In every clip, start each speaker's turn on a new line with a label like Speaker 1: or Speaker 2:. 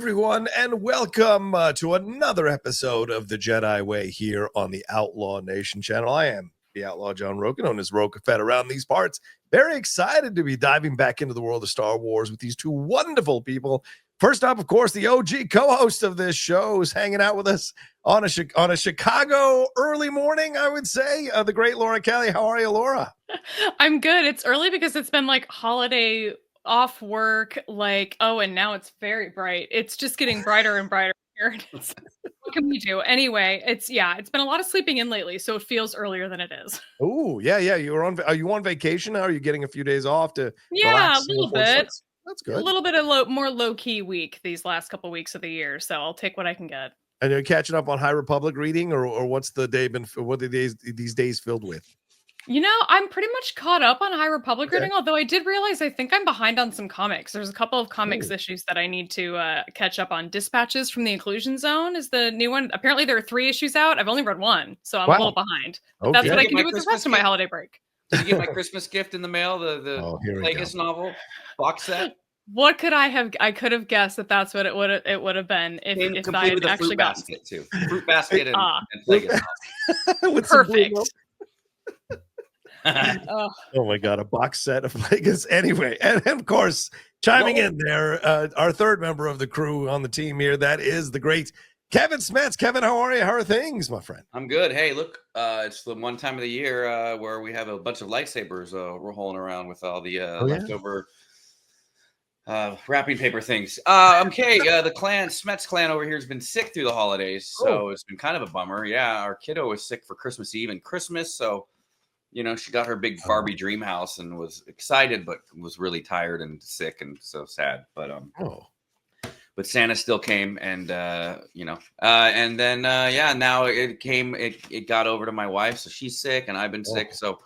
Speaker 1: everyone, and welcome to another episode of the Jedi Way here on the Outlaw Nation channel. I am the Outlaw John Rocha, known as Rocha Fett around these parts. Very excited to be diving back into the world of Star Wars with these two wonderful people. First up, of course, the OG co-host of this show is hanging out with us on a Chicago early morning, I would say. The great Laura Kelly. How are you, Laura?
Speaker 2: I'm good. It's early because it's been like holiday off work, and now it's very bright. It's just getting brighter and brighter here. What can we do? Anyway, it's been a lot of sleeping in lately, so it feels earlier than it is.
Speaker 1: Oh, yeah. Are you on vacation now? Are you getting a few days off to
Speaker 2: Yeah, a
Speaker 1: relax?
Speaker 2: little bit.
Speaker 1: That's
Speaker 2: A
Speaker 1: good.
Speaker 2: little bit of more low-key week these last couple weeks of the year, so I'll take what I can get.
Speaker 1: And you're catching up on High Republic reading, or what's the day been? What are these days filled with?
Speaker 2: You know, I'm pretty much caught up on High Republic reading, although I did realize I think I'm behind on some comics. There's a couple of comics issues that I need to catch up on. Dispatches from the Inclusion Zone is the new one. Apparently there are 3 issues out. I've only read 1, so I'm a little behind. But that's what I can do with the rest of my holiday break.
Speaker 3: Did you get my Christmas gift in the mail? The Plagueis novel box set?
Speaker 2: What could I have? I could have guessed that that's what it would have been if I had actually gotten
Speaker 3: it too. Fruit basket and Plagueis.
Speaker 2: Perfect.
Speaker 1: Oh my god, a box set of Plagueis. Anyway, and of course, chiming in there, our third member of the crew on the team here, that is the great Kevin Smets. Kevin, how are you? How are things, my friend?
Speaker 3: I'm good. Hey, look, it's the one time of the year where we have a bunch of lightsabers rolling around with all the leftover wrapping paper things. Okay, the Smets clan over here has been sick through the holidays, so it's been kind of a bummer. Yeah, our kiddo was sick for Christmas Eve and Christmas, so she got her big Barbie dream house and was excited, but was really tired and sick and so sad. But but Santa still came, and and then now it came. It got over to my wife, so she's sick, and I've been sick. So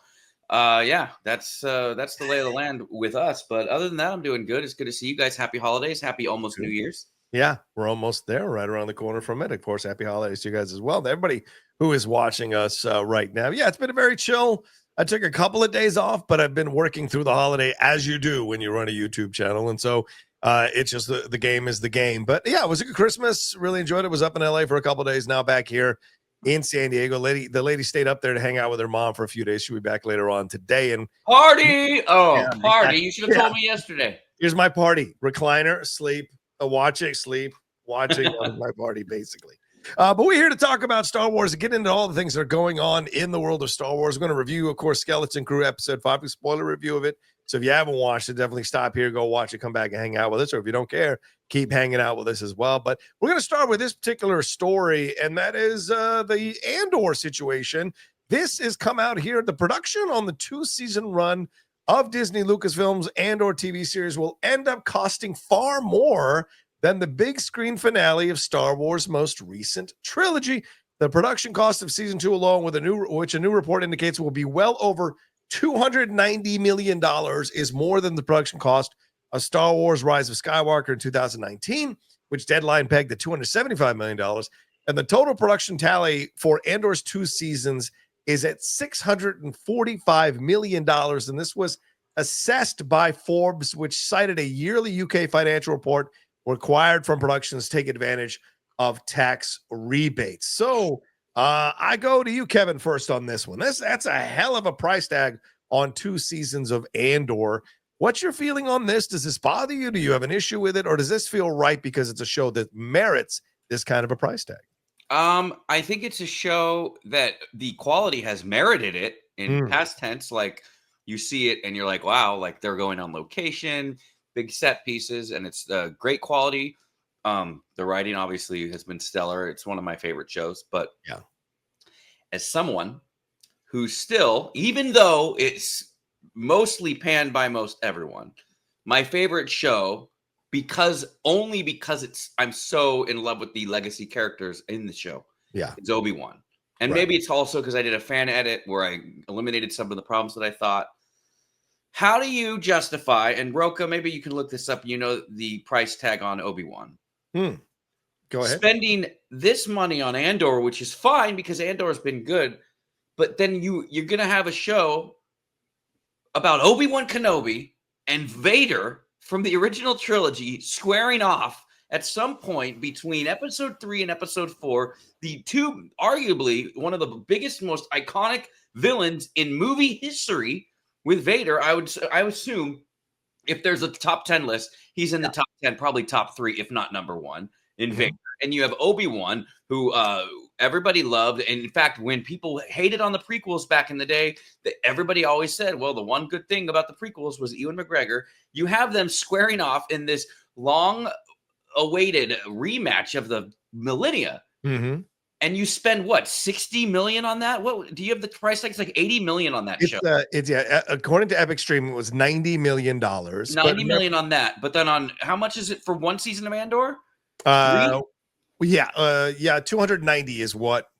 Speaker 3: that's the lay of the land with us. But other than that, I'm doing good. It's good to see you guys. Happy holidays. Happy almost New Year's.
Speaker 1: Yeah, we're almost there, right around the corner from it. Of course, happy holidays to you guys as well. To everybody who is watching us right now. Yeah, it's been a very chill. I took a couple of days off, but I've been working through the holiday as you do when you run a YouTube channel. And so it's just the game is the game. But yeah, it was a good Christmas. Really enjoyed it. Was up in LA for a couple of days. Now back here in San Diego. The lady stayed up there to hang out with her mom for a few days. She'll be back later on today. And
Speaker 3: party! Party! You should have told me yesterday.
Speaker 1: Here's my party: recliner, sleep, watching, sleep, watching my party, basically. But we're here to talk about Star Wars and get into all the things that are going on in the world of Star Wars. We're going to review, of course, Skeleton Crew Episode 5, a spoiler review of it. So if you haven't watched it, definitely stop here, go watch it, come back and hang out with us. Or if you don't care, keep hanging out with us as well. But we're going to start with this particular story, and that is the Andor situation. This has come out here. The production on the 2-season run of Disney Lucasfilm's Andor TV series will end up costing far more than the big screen finale of Star Wars' most recent trilogy. The production cost of season 2 alone, which a new report indicates will be well over $290 million, is more than the production cost of Star Wars Rise of Skywalker in 2019, which Deadline pegged at $275 million. And the total production tally for Andor's 2 seasons is at $645 million. And this was assessed by Forbes, which cited a yearly UK financial report required from productions to take advantage of tax rebates. So I go to you, Kevin, first on this one. That's a hell of a price tag on 2 seasons of Andor. What's your feeling on this? Does this bother you? Do you have an issue with it? Or does this feel right because it's a show that merits this kind of a price tag?
Speaker 3: I think it's a show that the quality has merited it in past tense. Like, you see it and you're like, wow, like they're going on location, big set pieces, and it's great quality. The writing obviously has been stellar. It's one of my favorite shows. But
Speaker 1: yeah, as
Speaker 3: someone who still, even though it's mostly panned by most everyone, my favorite show, because I'm so in love with the legacy characters in the show.
Speaker 1: Yeah,
Speaker 3: it's Obi-Wan. And maybe it's also because I did a fan edit where I eliminated some of the problems that I thought. How do you justify, and Rocha, maybe you can look this up, the price tag on Obi-Wan.
Speaker 1: Go ahead.
Speaker 3: Spending this money on Andor, which is fine because Andor has been good, but then you're going to have a show about Obi-Wan Kenobi and Vader from the original trilogy squaring off at some point between episode 3 and episode 4, the two, arguably one of the biggest, most iconic villains in movie history with Vader. I would assume if there's a top 10 list, he's in the top 10, probably top 3, if not number 1 in Vader. And you have Obi-Wan, who everybody loved. And in fact, when people hated on the prequels back in the day, that everybody always said, well, the one good thing about the prequels was Ewan McGregor. You have them squaring off in this long-awaited rematch of the millennia. And you spend what, 60 million on that? What do you have the price tag? It's like 80 million on that show.
Speaker 1: According to Epic Stream, it was $90 million.
Speaker 3: 90 million on that. But then on how much is it for one season of Andor?
Speaker 1: 290 is what.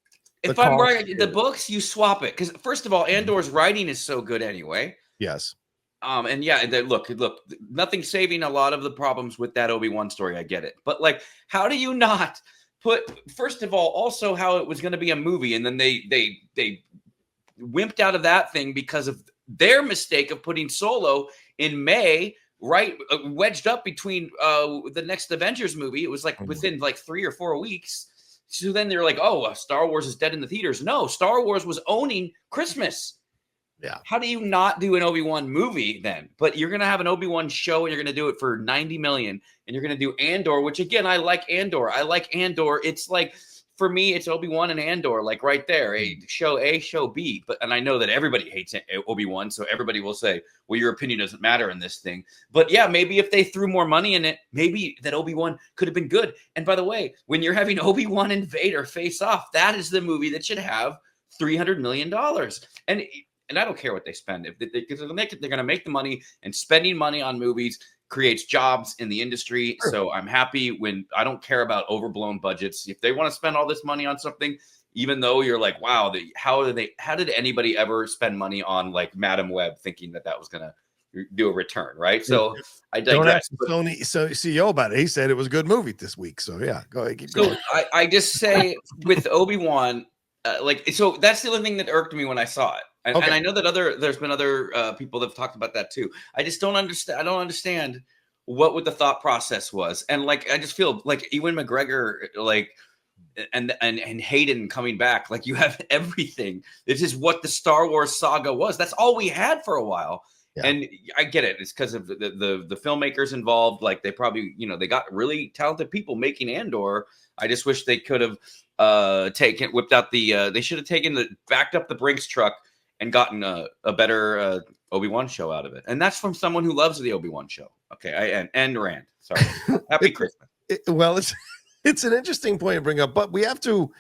Speaker 3: If I'm right, the books, you swap it. Because first of all, Andor's writing is so good anyway.
Speaker 1: Yes.
Speaker 3: And yeah, look, nothing saving a lot of the problems with that Obi-Wan story. I get it. But like, how do you not put, first of all, also how it was going to be a movie, and then they wimped out of that thing because of their mistake of putting Solo in May, right, wedged up between the next Avengers movie. It was like within like 3 or 4 weeks. So then they're like, oh, Star Wars is dead in the theaters. No, Star Wars was owning Christmas.
Speaker 1: Yeah.
Speaker 3: How do you not do an Obi-Wan movie then? But you're going to have an Obi-Wan show, and you're going to do it for 90 million, and you're going to do Andor, which again, I like Andor. It's like, for me, it's Obi-Wan and Andor, like right there, show A, show B. And I know that everybody hates Obi-Wan, so everybody will say, well, your opinion doesn't matter in this thing. But yeah, maybe if they threw more money in it, maybe that Obi-Wan could have been good. And by the way, when you're having Obi-Wan and Vader face off, that is the movie that should have $300 million. And I don't care what they spend. If they're going to make the money, and spending money on movies creates jobs in the industry. Sure. So I'm happy when I don't care about overblown budgets. If they want to spend all this money on something, even though you're like, wow, how did anybody ever spend money on like Madam Web thinking that was going to do a return, right? So I digress.
Speaker 1: Don't ask Sony CEO about it. He said it was a good movie this week. So yeah, go ahead. Keep going.
Speaker 3: I just say with Obi-Wan, so that's the only thing that irked me when I saw it. And I know that there's been other people that have talked about that too. I just don't understand. I don't understand what the thought process was. And like, I just feel like Ewan McGregor, like, and Hayden coming back, like you have everything. This is what the Star Wars saga was. That's all we had for a while. Yeah. And I get it. It's because of the filmmakers involved. Like they probably, they got really talented people making Andor. I just wish they could have whipped out they should have backed up the Brinks truck and gotten a better Obi-Wan show out of it. And that's from someone who loves the Obi-Wan show. Okay, I end rant. Sorry. Happy Christmas.
Speaker 1: It's an interesting point to bring up, but we have to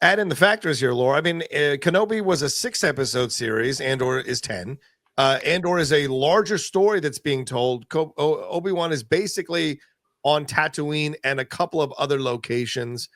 Speaker 1: add in the factors here, Laura. I mean, Kenobi was a 6-episode series. Andor is 10. Andor is a larger story that's being told. Obi-Wan is basically on Tatooine and a couple of other locations.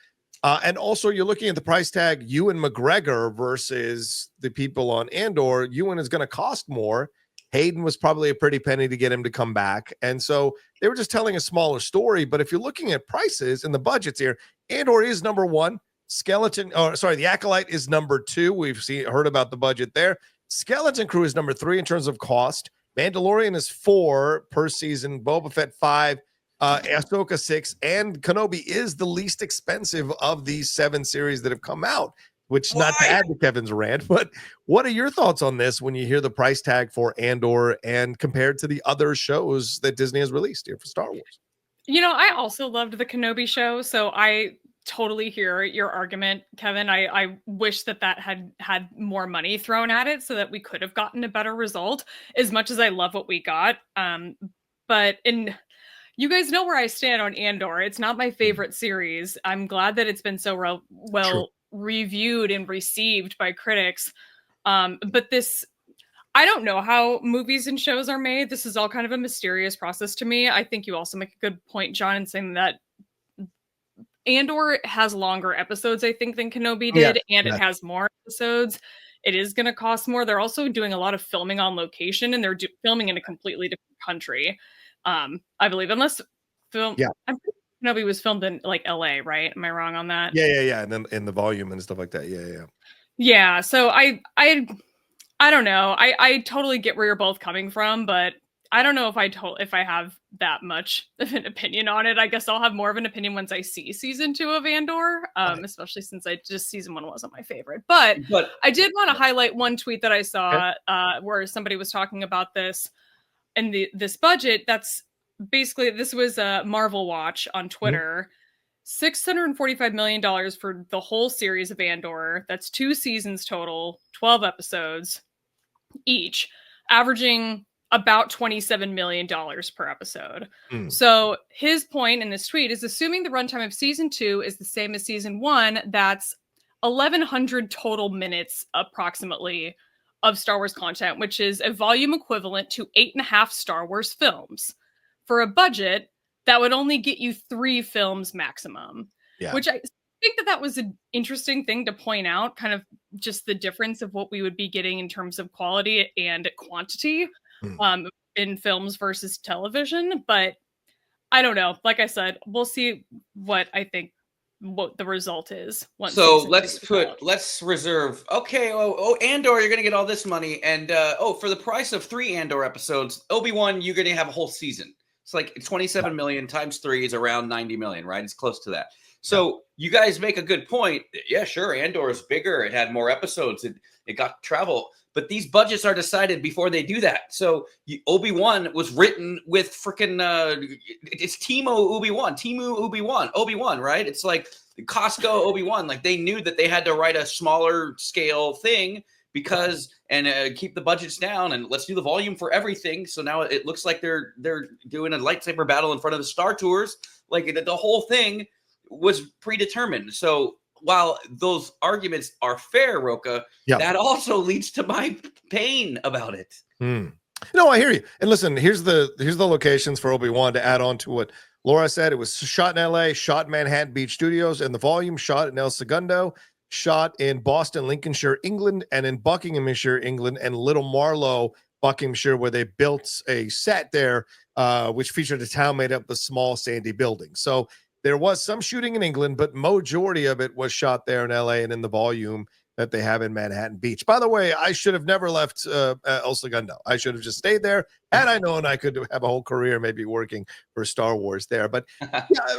Speaker 1: And also, you're looking at the price tag, Ewan McGregor versus the people on Andor. Ewan is going to cost more. Hayden was probably a pretty penny to get him to come back. And so they were just telling a smaller story. But if you're looking at prices and the budgets here, Andor is number 1. The Acolyte is number 2. We've heard about the budget there. Skeleton Crew is number 3 in terms of cost. Mandalorian is 4 per season. Boba Fett 5. Ahsoka 6, and Kenobi is the least expensive of these 7 series that have come out, which not to add to Kevin's rant, but what are your thoughts on this when you hear the price tag for Andor and compared to the other shows that Disney has released here for Star Wars?
Speaker 2: I also loved the Kenobi show, so I totally hear your argument, Kevin. I wish that had more money thrown at it so that we could have gotten a better result, as much as I love what we got. But you guys know where I stand on Andor. It's not my favorite series. I'm glad that it's been so well reviewed and received by critics. But I don't know how movies and shows are made. This is all kind of a mysterious process to me. I think you also make a good point, John, in saying that Andor has longer episodes, I think, than Kenobi did, and it has more episodes. It is going to cost more. They're also doing a lot of filming on location, and they're filming in a completely different country. I believe, unless I'm pretty Kenobi was filmed in like LA, right? Am I wrong on that?
Speaker 1: Yeah. And then in the volume and stuff like that.
Speaker 2: Yeah. So I don't know. I totally get where you're both coming from, but I don't know if I have that much of an opinion on it. I guess I'll have more of an opinion once I see season 2 of Andor, especially since season 1 wasn't my favorite. But I did want to highlight one tweet that I saw where somebody was talking about this and this budget. That's basically, this was a Marvel Watch on Twitter. $645 million for the whole series of Andor. That's 2 seasons total, 12 episodes each, averaging about $27 million per episode. So his point in this tweet is, assuming the runtime of season 2 is the same as season 1, that's 1,100 total minutes approximately of Star Wars content, which is a volume equivalent to 8.5 Star Wars films. For a budget that would only get you 3 films maximum, which I think that was an interesting thing to point out, kind of just the difference of what we would be getting in terms of quality and quantity in films versus television. But I don't know. Like I said, we'll see what the result is.
Speaker 3: So let's reserve. Okay. Andor, you're going to get all this money. And for the price of 3 Andor episodes, Obi-Wan, you're going to have a whole season. It's like 27 million times 3 is around 90 million, right? It's close to that. So you guys make a good point. Yeah, sure. Andor is bigger. It had more episodes. It got travel. But these budgets are decided before they do that. So Obi-Wan was written with freaking it's Timu Obi-Wan, right? It's like Costco Obi-Wan. Like, they knew that they had to write a smaller scale thing because keep the budgets down, and let's do the volume for everything. So now it looks like they're doing a lightsaber battle in front of the Star Tours. Like, the whole thing was predetermined. So while those arguments are fair, Rocha, that also leads to my pain about it.
Speaker 1: No, I hear you. And listen, here's the locations for Obi-Wan to add on to what Laura said. It was shot in LA, shot in Manhattan Beach Studios, and the volume shot in El Segundo, shot in Boston, Lincolnshire, England, and in Buckinghamshire, England, and Little Marlow, Buckinghamshire, where they built a set there, which featured a town made up of small sandy buildings. So there was some shooting in England, but majority of it was shot there in LA and in the volume that they have in Manhattan Beach. By the way, I should have never left El Segundo. I should have just stayed there. And I could have a whole career maybe working for Star Wars there. But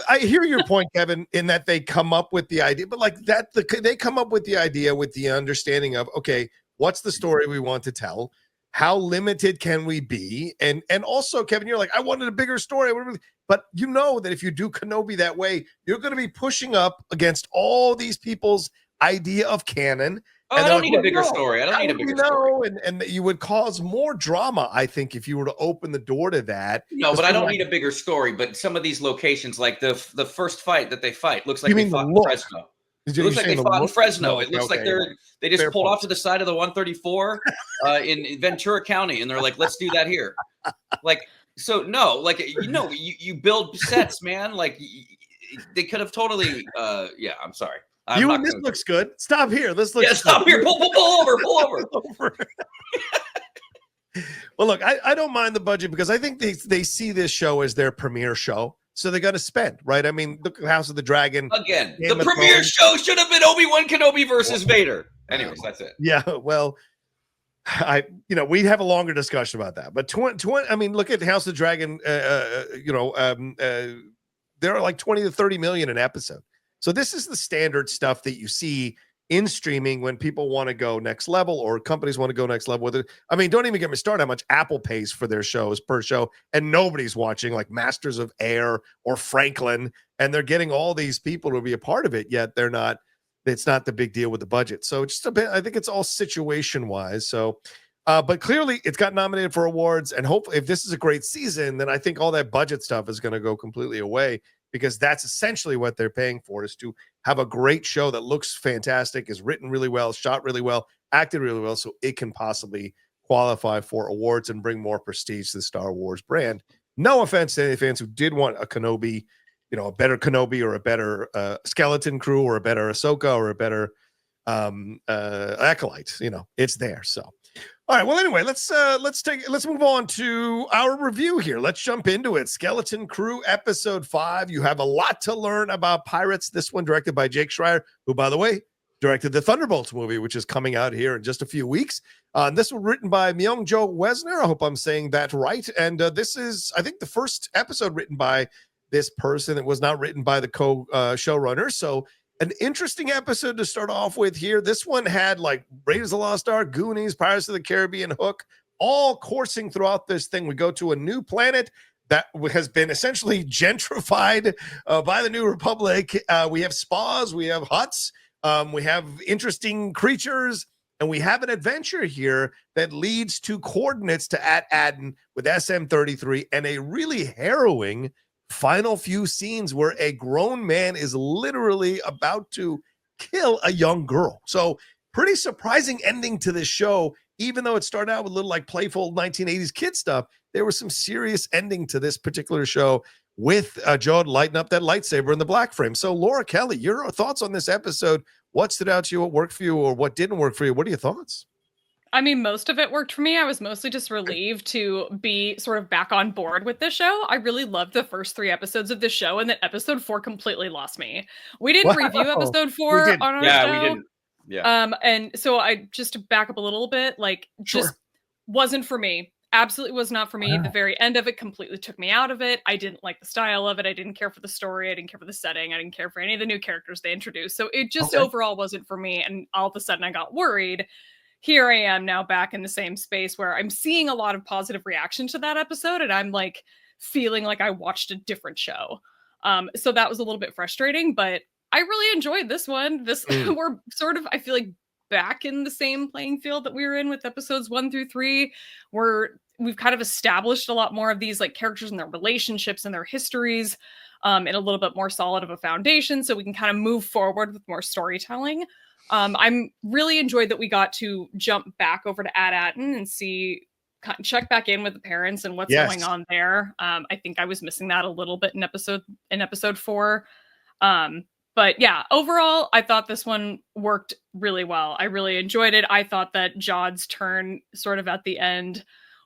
Speaker 1: I hear your point, Kevin, in that they come up with the idea, but like that, they come up with the idea with the understanding of, okay, what's the story we want to tell? How limited can we be? And also, Kevin, you're like, I wanted a bigger story. But you know that if you do Kenobi that way, you're going to be pushing up against all these people's idea of canon.
Speaker 3: Oh, I don't need a bigger story. I don't need a bigger story.
Speaker 1: And you would cause more drama, I think, if you were to open the door to that.
Speaker 3: No, but I don't need a bigger story. But some of these locations, like the first fight that they fight, looks like they fought in Fresno. It looks like they fought in Fresno. It looks like they just pulled off to the side of the 134 in Ventura County, and they're like, let's do that here. Like, so no, like, you build sets, man. Like, they could have totally. I'm sorry.
Speaker 1: This looks good. Stop here. This looks.
Speaker 3: Stop here. Pull over.
Speaker 1: Well, look, I don't mind the budget because I think they see this show as their premiere show. So they got to spend, right? I mean, look at House of the Dragon.
Speaker 3: Again, the premiere show should have been Obi-Wan Kenobi versus Vader. Anyways, that's it.
Speaker 1: Yeah, well, we'd have a longer discussion about that. But I mean, look at House of the Dragon. There are like 20 to 30 million an episode. So this is the standard stuff that you see in streaming when people want to go next level or companies want to go next level with it. I mean, don't even get me started how much Apple pays for their shows per show, and nobody's watching, like Masters of Air or Franklin, and they're getting all these people to be a part of it, yet they're not. It's not the big deal with the budget. So just a bit, I think it's all situation wise. So, but clearly it's got nominated for awards, and hopefully if this is a great season, then I think all that budget stuff is going to go completely away, because that's essentially what they're paying for, is to have a great show that looks fantastic, is written really well, shot really well, acted really well, so it can possibly qualify for awards and bring more prestige to the Star Wars brand. No offense to any fans who did want a Kenobi, a better Kenobi or a better skeleton crew or a better Ahsoka or a better Acolyte. It's there. So, all right. Well, anyway, let's move on to our review here. Let's jump into it. Skeleton Crew episode 5. You have a lot to learn about pirates. This one directed by Jake Schreier, who, by the way, directed the Thunderbolts movie, which is coming out here in just a few weeks. This was written by Myung-Jo Wesner. I hope I'm saying that right. And this is, I think, the first episode written by this person. It was not written by the showrunner. So an interesting episode to start off with here. This one had like Raiders of the Lost Ark, Goonies, Pirates of the Caribbean, Hook, all coursing throughout this thing. We go to a new planet that has been essentially gentrified by the New Republic. We have spas, we have huts, we have interesting creatures, and we have an adventure here that leads to coordinates to Aden with SM-33 and a really harrowing final few scenes where a grown man is literally about to kill a young girl. So pretty surprising ending to this show. Even though it started out with a little like playful 1980s kid stuff, there was some serious ending to this particular show with Jod lighting up that lightsaber in the black frame. So Laura Kelly, your thoughts on this episode? What stood out to you? What worked for you or what didn't work for you? What are your thoughts?
Speaker 2: I mean, most of it worked for me. I was mostly just relieved to be sort of back on board with this show. I really loved the first 3 episodes of this show, and then episode 4 completely lost me. We didn't review episode 4 on our show.
Speaker 3: We didn't. Yeah.
Speaker 2: And so I just to back up a little bit, like just wasn't for me. Absolutely was not for me. The very end of it completely took me out of it. I didn't like the style of it. I didn't care for the story. I didn't care for the setting. I didn't care for any of the new characters they introduced. So it just overall wasn't for me. And all of a sudden I got worried. Here I am now back in the same space where I'm seeing a lot of positive reaction to that episode. And I'm like feeling like I watched a different show. So that was a little bit frustrating, but I really enjoyed this one. We're sort of, I feel like, back in the same playing field that we were in with episodes 1 through 3, where we've kind of established a lot more of these like characters and their relationships and their histories in a little bit more solid of a foundation, so we can kind of move forward with more storytelling. I'm really enjoyed that we got to jump back over to Aden and check back in with the parents and what's going on there. I think I was missing that a little bit in episode 4. But yeah, overall, I thought this one worked really well. I really enjoyed it. I thought that Jod's turn sort of at the end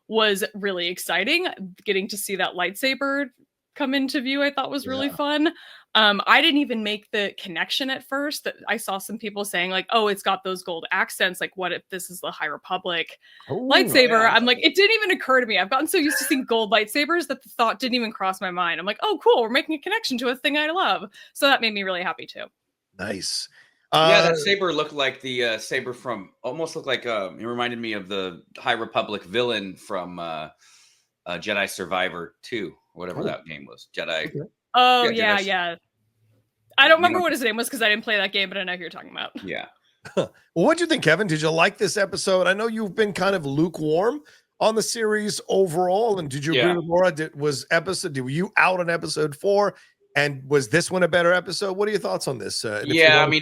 Speaker 2: was really exciting. Getting to see that lightsaber come into view, I thought was really fun. I didn't even make the connection at first. That I saw some people saying like, oh, it's got those gold accents. Like, what if this is the High Republic lightsaber? Yeah. I'm like, it didn't even occur to me. I've gotten so used to seeing gold lightsabers that the thought didn't even cross my mind. I'm like, oh, cool. We're making a connection to a thing I love. So that made me really happy too.
Speaker 1: Nice.
Speaker 3: Yeah, that saber looked like the saber from, almost looked like, it reminded me of the High Republic villain from Jedi Survivor 2, whatever that game was. Jedi.
Speaker 2: Okay. Oh, yeah. I don't remember what his name was because I didn't play that game, but I know who you're talking about.
Speaker 3: Yeah.
Speaker 1: Well, what do you think, Kevin? Did you like this episode? I know you've been kind of lukewarm on the series overall, and did you agree with Laura? Were you out on episode 4? And was this one a better episode? What are your thoughts on this?
Speaker 3: I mean,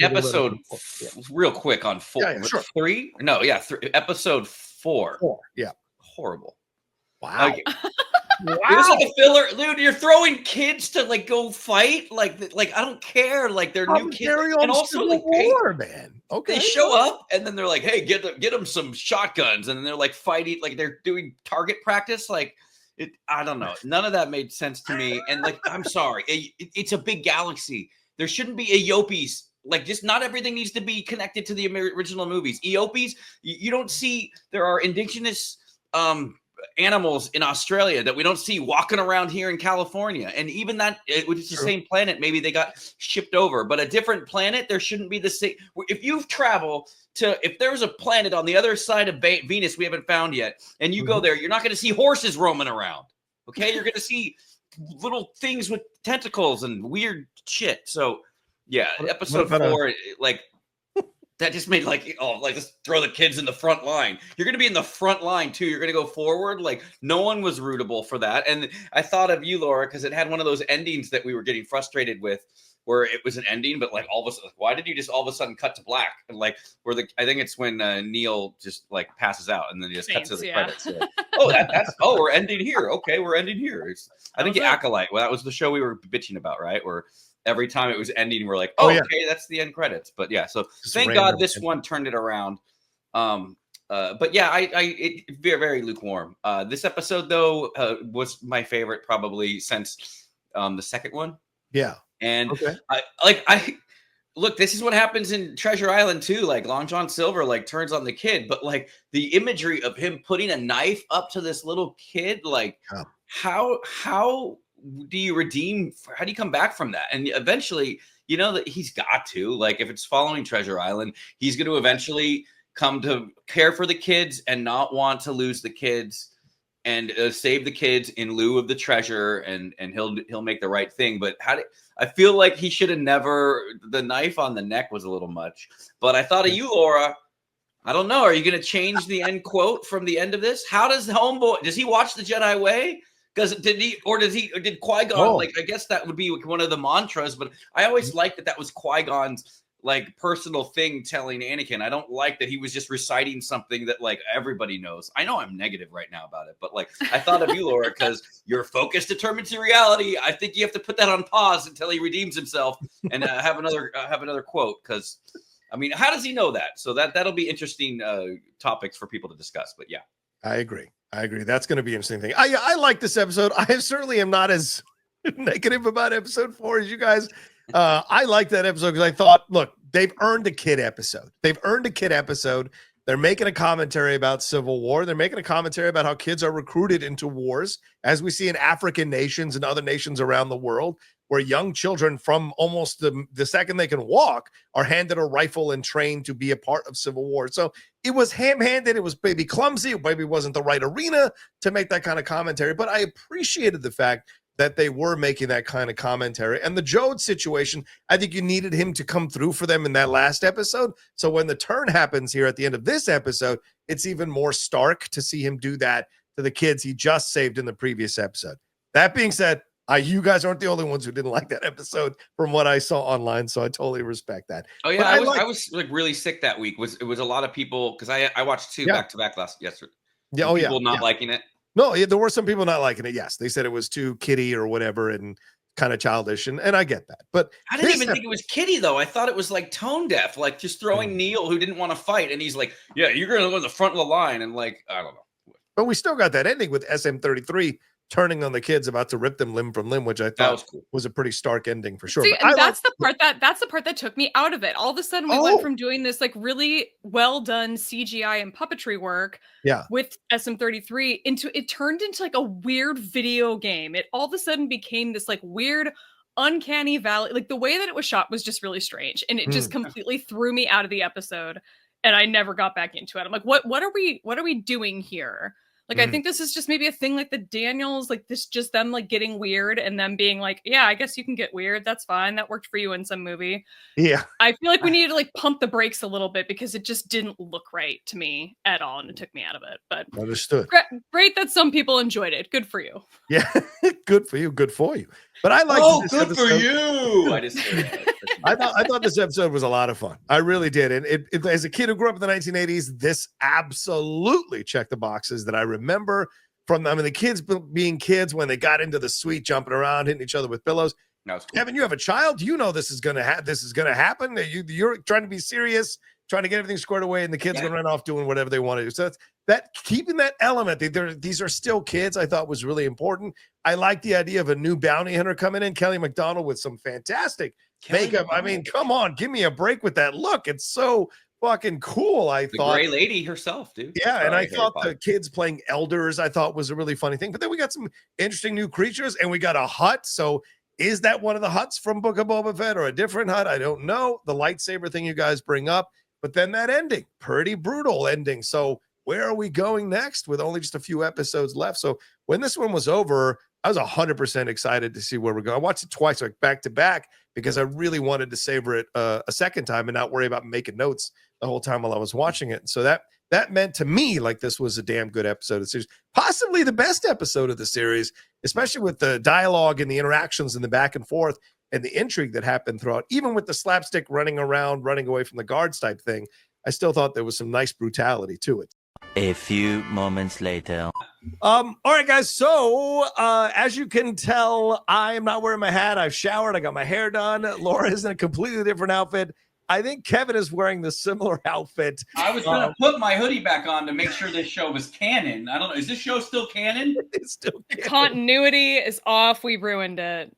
Speaker 3: real quick on 4.
Speaker 1: Yeah, sure.
Speaker 3: 3? No, 3. Episode 4.
Speaker 1: Yeah.
Speaker 3: Horrible.
Speaker 1: Wow.
Speaker 3: Wow. It was like a filler, dude. You're throwing kids to like go fight, like I don't care. Like they're new kids, and also like
Speaker 1: man. Okay,
Speaker 3: they show up and then they're like, "Hey, get them some shotguns," and then they're like fighting, like they're doing target practice. Like I don't know. None of that made sense to me. And like, I'm sorry, it's a big galaxy. There shouldn't be Eopies. Like, just not everything needs to be connected to the original movies. Eopies, you don't see. There are indigenous animals in Australia that we don't see walking around here in California. And even that, which is the same planet, maybe they got shipped over, but a different planet, there shouldn't be the same. If you travel to, if there's a planet on the other side of Venus we haven't found yet, and you go there, you're not going to see horses roaming around. Okay. You're going to see little things with tentacles and weird shit. So yeah, episode 4, like, that just made like, just throw the kids in the front line. You're going to be in the front line too. You're going to go forward. Like, no one was rootable for that. And I thought of you, Laura, because it had one of those endings that we were getting frustrated with, where it was an ending, but like all of a sudden, why did you just all of a sudden cut to black? And like, I think it's when Neil just like passes out and then he just cuts to the credits. Yeah. We're ending here. Okay, we're ending here. I think Acolyte. Well, that was the show we were bitching about, right? Where every time it was ending, we're like, okay, that's the end credits. But yeah, so just thank God this one turned it around. But yeah, it very, very lukewarm. This episode though was my favorite probably since the second one.
Speaker 1: Yeah.
Speaker 3: And look, this is what happens in Treasure Island too. Like Long John Silver like turns on the kid, but like the imagery of him putting a knife up to this little kid, like how do you redeem? How do you come back from that? And eventually, you know that he's got to, like, if it's following Treasure Island, he's going to eventually come to care for the kids and not want to lose the kids and save the kids in lieu of the treasure, and he'll make the right thing. But I feel like he should have never. The knife on the neck was a little much. But I thought of you, Laura. I don't know. Are you going to change the end quote from the end of this? How does the homeboy? Does he watch the Jedi Way? Because did Qui-Gon? Like, I guess that would be one of the mantras. But I always liked that was Qui-Gon's like personal thing telling Anakin. I don't like that he was just reciting something that like everybody knows. I know I'm negative right now about it, but like I thought of you, Laura, because your focus determines your reality. I think you have to put that on pause until he redeems himself and have another quote. Because I mean, how does he know that? So that'll be interesting topics for people to discuss. But yeah,
Speaker 1: I agree. That's going to be an interesting thing. I like this episode. I certainly am not as negative about episode 4 as you guys. I like that episode because I thought, look, they've earned a kid episode. They're making a commentary about Civil War. They're making a commentary about how kids are recruited into wars, as we see in African nations and other nations around the world, where young children from almost the second they can walk are handed a rifle and trained to be a part of Civil War. So it was ham-handed. It was maybe clumsy. It maybe wasn't the right arena to make that kind of commentary. But I appreciated the fact that they were making that kind of commentary. And the Jode situation, I think you needed him to come through for them in that last episode. So when the turn happens here at the end of this episode, it's even more stark to see him do that to the kids he just saved in the previous episode. That being said, you guys aren't the only ones who didn't like that episode from what I saw online, so I totally respect that.
Speaker 3: Oh yeah, I was like really sick that week. It was a lot of people, because I watched 2 back to back yesterday.
Speaker 1: Yeah,
Speaker 3: people not liking it.
Speaker 1: No, there were some people not liking it. Yes, they said it was too kiddie or whatever and kind of childish, and I get that. But
Speaker 3: I didn't even think it was kiddie, though. I thought it was like tone deaf, like just throwing Neil, who didn't want to fight, and he's like, "Yeah, you're going to go to the front of the line," and like, I don't know.
Speaker 1: But we still got that ending with SM-33 turning on the kids, about to rip them limb from limb, which I thought was a pretty stark ending for sure.
Speaker 2: See, and that's the part that took me out of it. All of a sudden, we went from doing this like really well done CGI and puppetry work, with SM-33 it turned into like a weird video game. It all of a sudden became this like weird, uncanny valley. Like the way that it was shot was just really strange, and it just completely threw me out of the episode. And I never got back into it. I'm like, what are we doing here? Like, I think this is just maybe a thing like the Daniels, like this, just them like getting weird and them being like, yeah, I guess you can get weird. That's fine. That worked for you in some movie.
Speaker 1: Yeah.
Speaker 2: I feel like we needed to like pump the brakes a little bit because it just didn't look right to me at all. And it took me out of it. But
Speaker 1: understood.
Speaker 2: Great that some people enjoyed it. Good for you.
Speaker 1: Yeah. Good for you. Good for you. But I like
Speaker 3: good for you. I just
Speaker 1: I thought this episode was a lot of fun. I really did. And it as a kid who grew up in the 1980s, this absolutely checked the boxes that I remember from them. I mean, the kids being kids when they got into the suite, jumping around, hitting each other with pillows.
Speaker 3: Cool.
Speaker 1: Kevin, you have a child. You know this is going to happen. You're trying to be serious, trying to get everything squared away, and the kids going to run off doing whatever they want to do. So that keeping that element, these are still kids, I thought was really important. I like the idea of a new bounty hunter coming in, Kelly MacDonald, with some fantastic makeup. I mean, come on, give me a break with that look. It's so fucking cool. The
Speaker 3: gray lady herself, dude.
Speaker 1: Yeah, and I thought the kids playing elders, I thought was a really funny thing. But then we got some interesting new creatures, and we got a hut. So is that one of the huts from Book of Boba Fett or a different hut? I don't know. The lightsaber thing you guys bring up, but then that ending, pretty brutal ending. So where are we going next with only just a few episodes left? So when this one was over, I was 100% excited to see where we're going. I watched it twice, like back to back, because I really wanted to savor it a second time and not worry about making notes the whole time while I was watching it. And so that meant to me like this was a damn good episode of the series, possibly the best episode of the series, especially with the dialogue and the interactions and the back and forth and the intrigue that happened throughout. Even with the slapstick running around, running away from the guards type thing, I still thought there was some nice brutality to it.
Speaker 4: A few moments later.
Speaker 1: All right, guys. So as you can tell, I am not wearing my hat. I've showered. I got my hair done. Laura is in a completely different outfit. I think Kevin is wearing the similar outfit.
Speaker 3: I was going to put my hoodie back on to make sure this show was canon. I don't know. Is this show still canon?
Speaker 1: It's still canon.
Speaker 2: Continuity is off. We ruined it.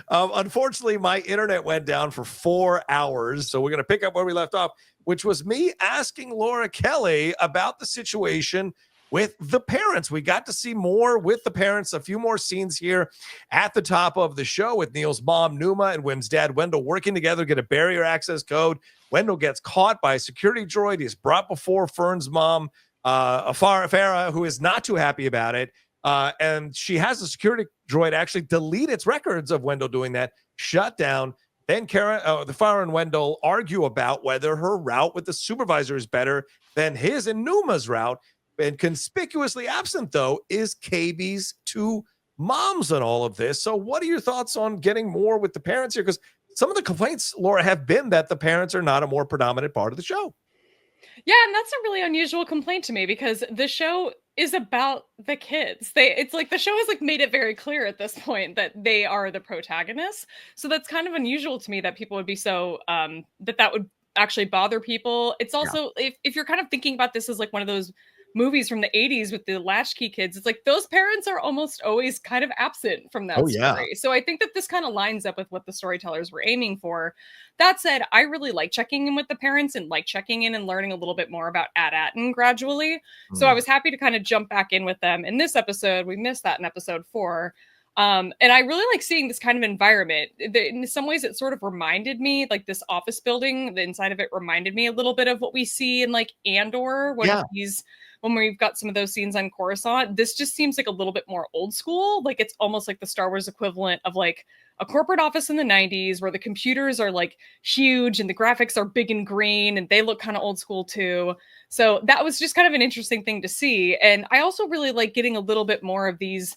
Speaker 1: Unfortunately, my internet went down for 4 hours. So we're going to pick up where we left off, which was me asking Laura Kelly about the situation with the parents. We got to see more with the parents, a few more scenes here at the top of the show with Neil's mom, Numa, and Wim's dad, Wendell, working together to get a barrier access code. Wendell gets caught by a security droid. He's brought before Fern's mom, Farah, who is not too happy about it. And she has the security droid actually delete its records of Wendell doing that, shut down. Then the Farah and Wendell argue about whether her route with the supervisor is better than his and Numa's route. And conspicuously absent, though, is KB's two moms in all of this. So what are your thoughts on getting more with the parents here? Because some of the complaints, Laura, have been that the parents are not a more predominant part of the show.
Speaker 2: Yeah, and that's a really unusual complaint to me because the show is about the kids. It's like the show has like made it very clear at this point that they are the protagonists. So that's kind of unusual to me that people would be so that would actually bother people. It's also if you're kind of thinking about this as like one of those movies from the 80s with the latchkey kids, it's like those parents are almost always kind of absent from that story. So I think that this kind of lines up with what the storytellers were aiming for. That said, I really like checking in with the parents and like checking in and learning a little bit more about AT-AT gradually. So I was happy to kind of jump back in with them in this episode. We missed that in episode 4. And I really like seeing this kind of environment. In some ways, it sort of reminded me, like this office building, the inside of it reminded me a little bit of what we see in like Andor when we've got some of those scenes on Coruscant. This just seems like a little bit more old school. Like it's almost like the Star Wars equivalent of like a corporate office in the 90s where the computers are like huge and the graphics are big and green and they look kind of old school too. So that was just kind of an interesting thing to see. And I also really like getting a little bit more of these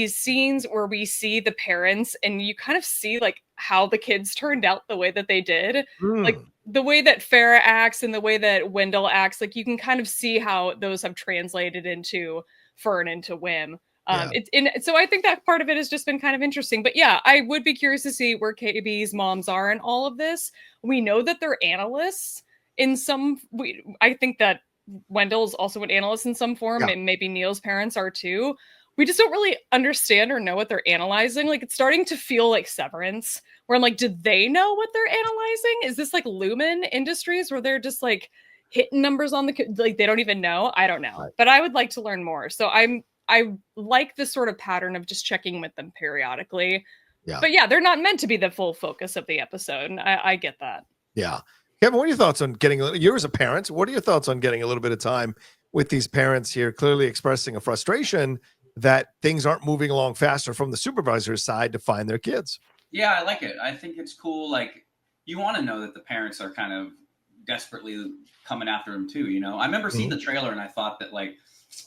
Speaker 2: scenes where we see the parents and you kind of see like how the kids turned out the way that they did. Like the way that Farah acts and the way that Wendell acts, like you can kind of see how those have translated into Fern and to Wim. So I think that part of it has just been kind of interesting. But yeah, I would be curious to see where KB's moms are in all of this. We know that they're analysts I think that Wendell's also an analyst in some form, and maybe Neil's parents are too. We just don't really understand or know what they're analyzing. Like it's starting to feel like Severance, where I'm like, do they know what they're analyzing? Is this like Lumen Industries where they're just like hitting numbers on like they don't even know? I don't know, right. But I would like to learn more. So I like this sort of pattern of just checking with them periodically. Yeah. But yeah, they're not meant to be the full focus of the episode. And I get that.
Speaker 1: Yeah. Kevin, what are your thoughts on you as a parent? What are your thoughts on getting a little bit of time with these parents here, clearly expressing a frustration that things aren't moving along faster from the supervisor's side to find their kids?
Speaker 3: Yeah, I like it. I think it's cool. Like, you want to know that the parents are kind of desperately coming after them too, you know? I remember seeing the trailer and I thought that like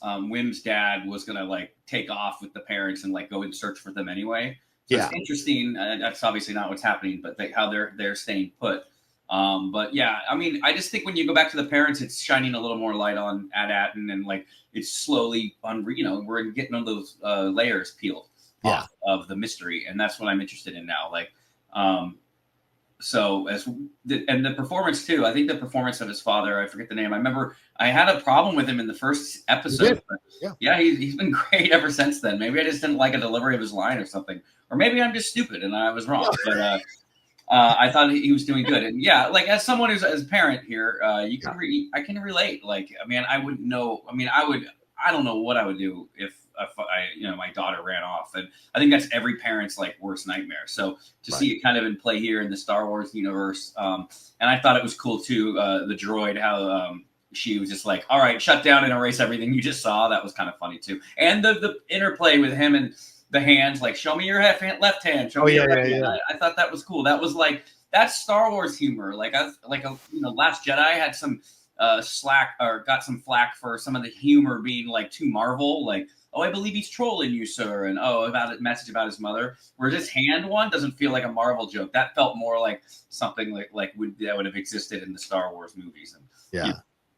Speaker 3: Wim's dad was going to like take off with the parents and like go and search for them anyway. So it's interesting. That's obviously not what's happening, but how they're staying put. But yeah, I mean, I just think when you go back to the parents, it's shining a little more light on AT-AT and like it's slowly we're getting on those layers peeled off of the mystery, and that's what I'm interested in now. Like, so the performance too. I think the performance of his father, I forget the name. I remember I had a problem with him in the first episode. But he's been great ever since then. Maybe I just didn't like a delivery of his line or something, or maybe I'm just stupid and I was wrong. But I thought he was doing good. And yeah, like as someone who's as a parent here, I can relate. Like, I mean, I wouldn't know. I mean, I don't know what I would do if my daughter ran off. And I think that's every parent's like worst nightmare. So to see it kind of in play here in the Star Wars universe. And I thought it was cool too. The droid, how she was just like, all right, shut down and erase everything you just saw. That was kind of funny too. And the interplay with him and the hands, like, show me your left hand. Show me your left hand. I thought that was cool. That was like, that's Star Wars humor. Like, Last Jedi had some slack or got some flack for some of the humor being like too Marvel. Like, oh, I believe he's trolling you, sir. And about a message about his mother. Where this hand one doesn't feel like a Marvel joke. That felt more like something that would have existed in the Star Wars movies. And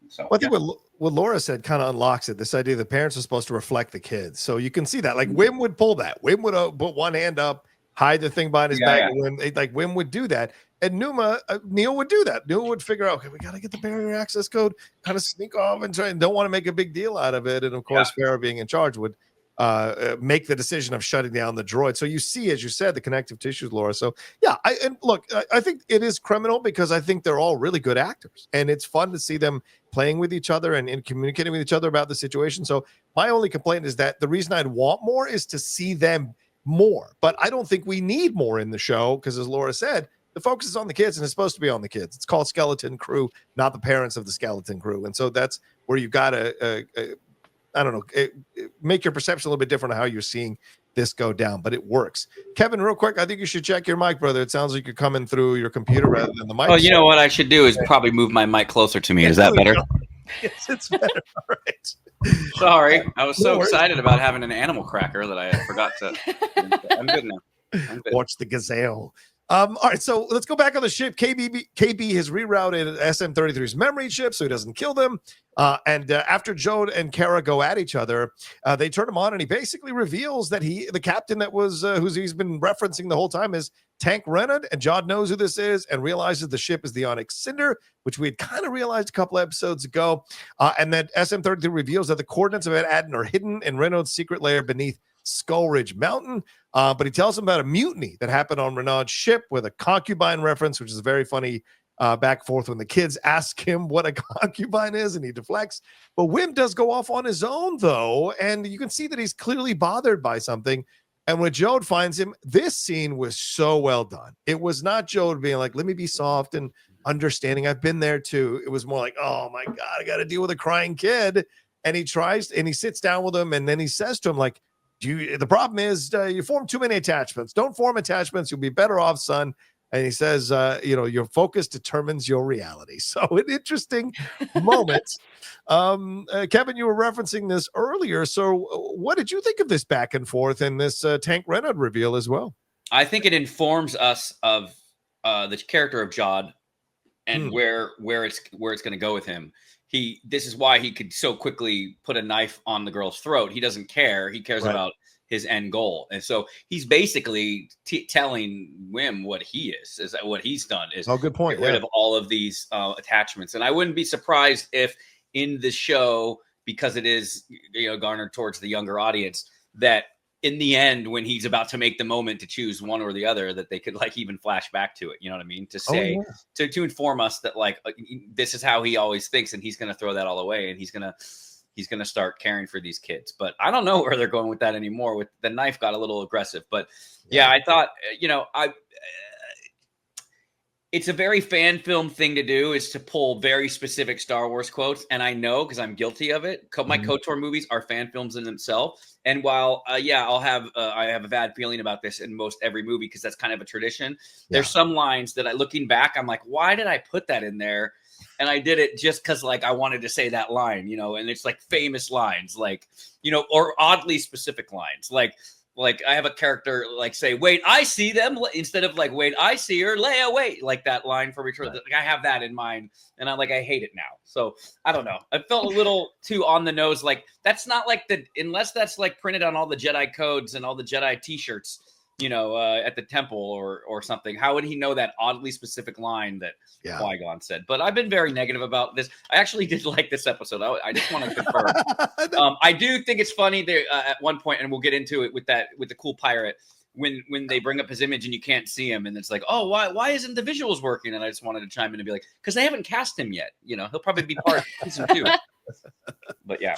Speaker 3: so
Speaker 1: I think what Laura said kind of unlocks it. This idea the parents are supposed to reflect the kids. So you can see that. Like Wim would pull that. Wim would put one hand up, hide the thing behind his back. Wim would do that. And Neil would do that. Neil would figure out, okay, we got to get the barrier access code, kind of sneak off and don't want to make a big deal out of it. And of course, Farah being in charge would make the decision of shutting down the droid. So you see, as you said, the connective tissues, Laura. So yeah, I think it is criminal because I think they're all really good actors, and it's fun to see them playing with each other and communicating with each other about the situation. So my only complaint is that the reason I'd want more is to see them more, but I don't think we need more in the show because, as Laura said, the focus is on the kids and it's supposed to be on the kids. It's called Skeleton Crew, not the parents of the Skeleton Crew. And so that's where you got to, I don't know, make your perception a little bit different of how you're seeing this go down, but it works. Kevin, real quick, I think you should check your mic, brother. It sounds like you're coming through your computer rather than the mic.
Speaker 3: Oh, you know what I should do is probably move my mic closer to me. Is that better?
Speaker 1: Yes, it's better. All right.
Speaker 3: Sorry, I was so excited about having an animal cracker that I forgot to. I'm good now. I'm good.
Speaker 1: Watch the gazelle. All right, so let's go back on the ship. KB has rerouted SM-33's memory chip so he doesn't kill them. And after Jode and Kara go at each other, they turn him on, and he basically reveals that the captain that was who's he's been referencing the whole time is Tank Renard, and Jod knows who this is and realizes the ship is the Onyx Cinder, which we had kind of realized a couple episodes ago. And then SM-33 reveals that the coordinates of Adden are hidden in Renard's secret lair beneath Skull Ridge Mountain. But he tells him about a mutiny that happened on Renard's ship with a concubine reference, which is a very funny back and forth when the kids ask him what a concubine is and he deflects. But Wim does go off on his own, though, and you can see that he's clearly bothered by something. And when Jode finds him, this scene was so well done. It was not Jode being like, let me be soft and understanding. I've been there too. It was more like, oh my God, I got to deal with a crying kid. And he tries and he sits down with him and then he says to him, like, the problem is you form too many attachments. Don't form attachments. You'll be better off, son. And he says, your focus determines your reality. So an interesting moment. Kevin, you were referencing this earlier. So what did you think of this back and forth and this Tank Renard reveal as well?
Speaker 3: I think it informs us of the character of Jod and where it's going to go with him. This is why he could so quickly put a knife on the girl's throat. He doesn't care. He cares about his end goal. And so he's basically telling Wim what he is what he's done is
Speaker 1: good point.
Speaker 3: Get rid of all of these attachments. And I wouldn't be surprised if in the show, because it is garnered towards the younger audience, that in the end, when he's about to make the moment to choose one or the other, that they could like even flash back to it. You know what I mean? To say, to inform us that like, this is how he always thinks. And he's going to throw that all away. And he's going to start caring for these kids. But I don't know where they're going with that anymore. With the knife got a little aggressive, but yeah, I thought, it's a very fan film thing to do, is to pull very specific Star Wars quotes. And I know, because I'm guilty of it. My KOTOR movies are fan films in themselves. And while, I have a bad feeling about this in most every movie, because that's kind of a tradition. There's some lines that looking back, I'm like, why did I put that in there? And I did it just because like I wanted to say that line, and it's like famous lines, like, or oddly specific lines. Like I have a character like say, wait, I see them, instead of like, wait, I see her, Leia, wait, like that line for Return. Like, I have that in mind, and I'm like, I hate it now. So I don't know. I felt a little too on the nose. Like that's not like unless that's like printed on all the Jedi codes and all the Jedi T-shirts, at the temple or something. How would he know that oddly specific line that Qui-Gon said? But I've been very negative about this. I actually did like this episode. I just want to confirm. I do think it's funny there at one point, and we'll get into it with the cool pirate when they bring up his image and you can't see him, and it's like, oh, why isn't the visuals working? And I just wanted to chime in and be like, because they haven't cast him yet. He'll probably be part of season 2. But yeah.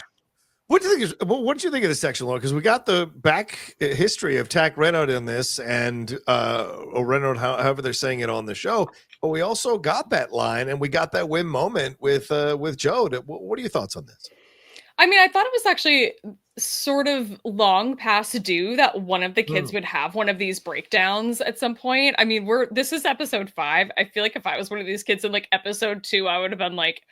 Speaker 1: What do you think of this section, Laura? Because we got the back history of Tank Renard in this, and or Renard, however they're saying it on the show. But we also got that line, and we got that Wim moment with Jode. What are your thoughts on this?
Speaker 2: I mean, I thought it was actually sort of long past due that one of the kids would have one of these breakdowns at some point. I mean, this is episode 5. I feel like if I was one of these kids in like episode 2, I would have been like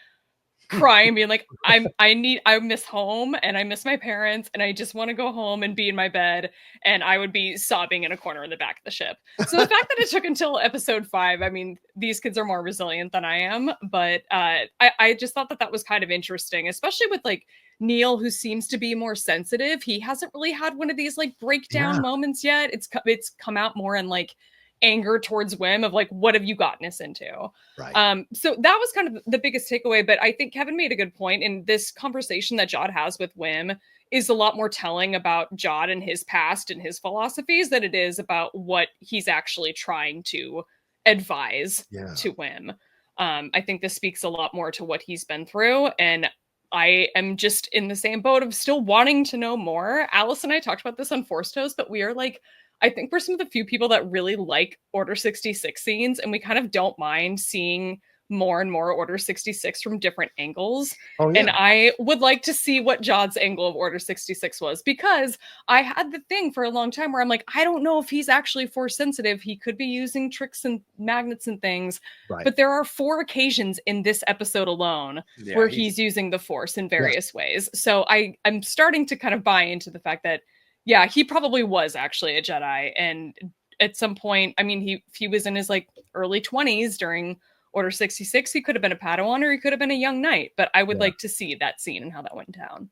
Speaker 2: crying, being like, I miss home and I miss my parents and I just want to go home and be in my bed, and I would be sobbing in a corner in the back of the ship. So the fact that it took until episode 5, I mean, these kids are more resilient than I am, but I just thought that was kind of interesting, especially with like Neil, who seems to be more sensitive. He hasn't really had one of these like breakdown moments yet. It's come out more in like anger towards Wim of like, what have you gotten us into? Right. So that was kind of the biggest takeaway. But I think Kevin made a good point in this conversation that Jod has with Wim is a lot more telling about Jod and his past and his philosophies than it is about what he's actually trying to advise to Wim. I think this speaks a lot more to what he's been through, and I am just in the same boat of still wanting to know more. Alice and I talked about this on Force Toast, but we are like, I think we're some of the few people that really like Order 66 scenes, and we kind of don't mind seeing more and more Order 66 from different angles.
Speaker 1: Oh, yeah.
Speaker 2: And I would like to see what Jod's angle of Order 66 was, because I had the thing for a long time where I'm like, I don't know if he's actually Force sensitive. He could be using tricks and magnets and things.
Speaker 1: Right.
Speaker 2: But there are 4 occasions in this episode alone where he's using the Force in various ways. So I'm starting to kind of buy into the fact that, yeah, he probably was actually a Jedi. And at some point, I mean, he was in his like early 20s during Order 66, he could have been a Padawan or he could have been a young knight, but I would like to see that scene and how that went down.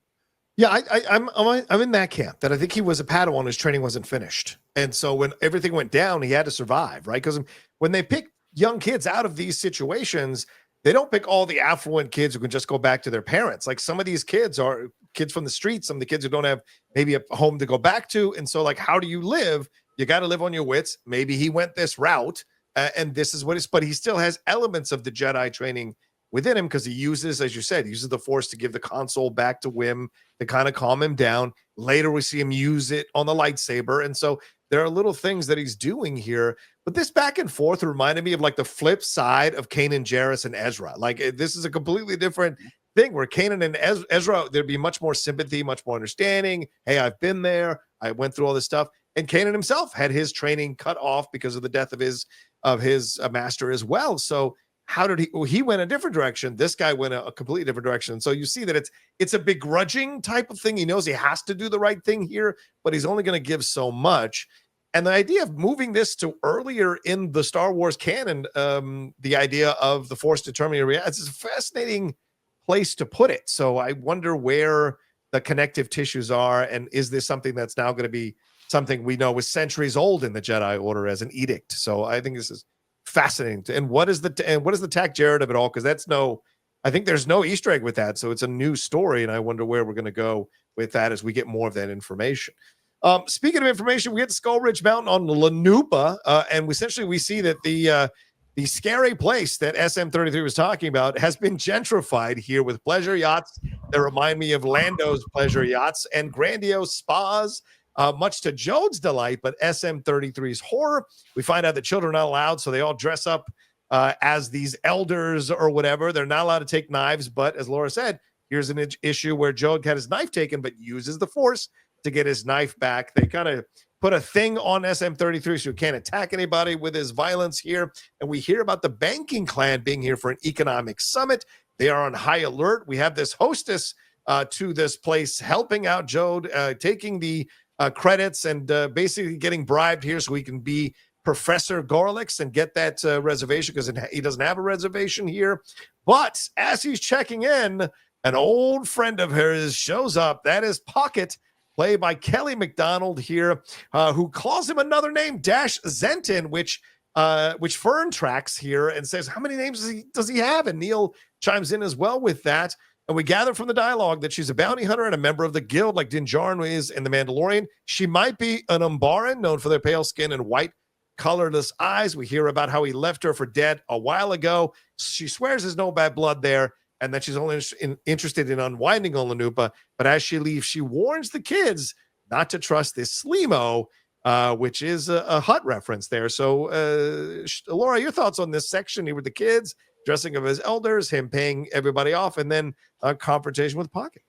Speaker 1: Yeah, I'm in that camp that I think he was a Padawan. His training wasn't finished, and so when everything went down, he had to survive, right? Because when they pick young kids out of these situations, they don't pick all the affluent kids who can just go back to their parents. Like some of these kids are kids from the streets, some of the kids who don't have maybe a home to go back to, and so like, how do you live? You got to live on your wits. Maybe he went this route. And this is what it's, but he still has elements of the Jedi training within him because he uses, as you said, he uses the Force to give the console back to Wim to kind of calm him down. Later, we see him use it on the lightsaber. And so there are little things that he's doing here. But this back and forth reminded me of like the flip side of Kanan, Jarrus, and Ezra. Like this is a completely different thing where Kanan and Ezra, there'd be much more sympathy, much more understanding. Hey, I've been there. I went through all this stuff. And Kanan himself had his training cut off because of the death of his master as well. So how did he went a different direction? This guy went a completely different direction. So you see that it's a begrudging type of thing. He knows he has to do the right thing here, but he's only going to give so much. And the idea of moving this to earlier in the Star Wars canon, the idea of the Force determining reality, it's a fascinating place to put it. So I wonder where the connective tissues are, and is this something that's now going to be something we know was centuries old in the Jedi Order as an edict? So I think this is fascinating. And what is the Tack Jarrett of it all? Because I think there's no Easter egg with that. So it's a new story, and I wonder where we're going to go with that as we get more of that information. Speaking of information, we get to Skull Ridge Mountain on Lanupa, and essentially we see that the scary place that SM-33 was talking about has been gentrified here with pleasure yachts that remind me of Lando's pleasure yachts and grandiose spas. Much to Jode's delight, but SM-33's horror. We find out that children are not allowed, so they all dress up as these elders or whatever. They're not allowed to take knives, but as Laura said, here's an issue where Jode had his knife taken, but uses the Force to get his knife back. They kind of put a thing on SM-33 so he can't attack anybody with his violence here. And we hear about the banking clan being here for an economic summit. They are on high alert. We have this hostess to this place helping out Jode, taking the credits and basically getting bribed here so he can be Professor Gorlix and get that reservation, because he doesn't have a reservation here. But as he's checking in, an old friend of hers shows up. That is Pocket, played by Kelly MacDonald here, who calls him another name, Dash Zenton, which Fern tracks here and says, how many names does he have? And Neil chimes in as well with that. And we gather from the dialogue that she's a bounty hunter and a member of the guild like Din Djarin is in The Mandalorian. She might be an Umbaran, known for their pale skin and white, colorless eyes. We hear about how he left her for dead a while ago. She swears there's no bad blood there, and that she's only interested in unwinding on Lanupa. But as she leaves, she warns the kids not to trust this Slimo, which is a Hut reference there. So, Laura, your thoughts on this section here with the kids, dressing of his elders, him paying everybody off, and then a confrontation with Pocket?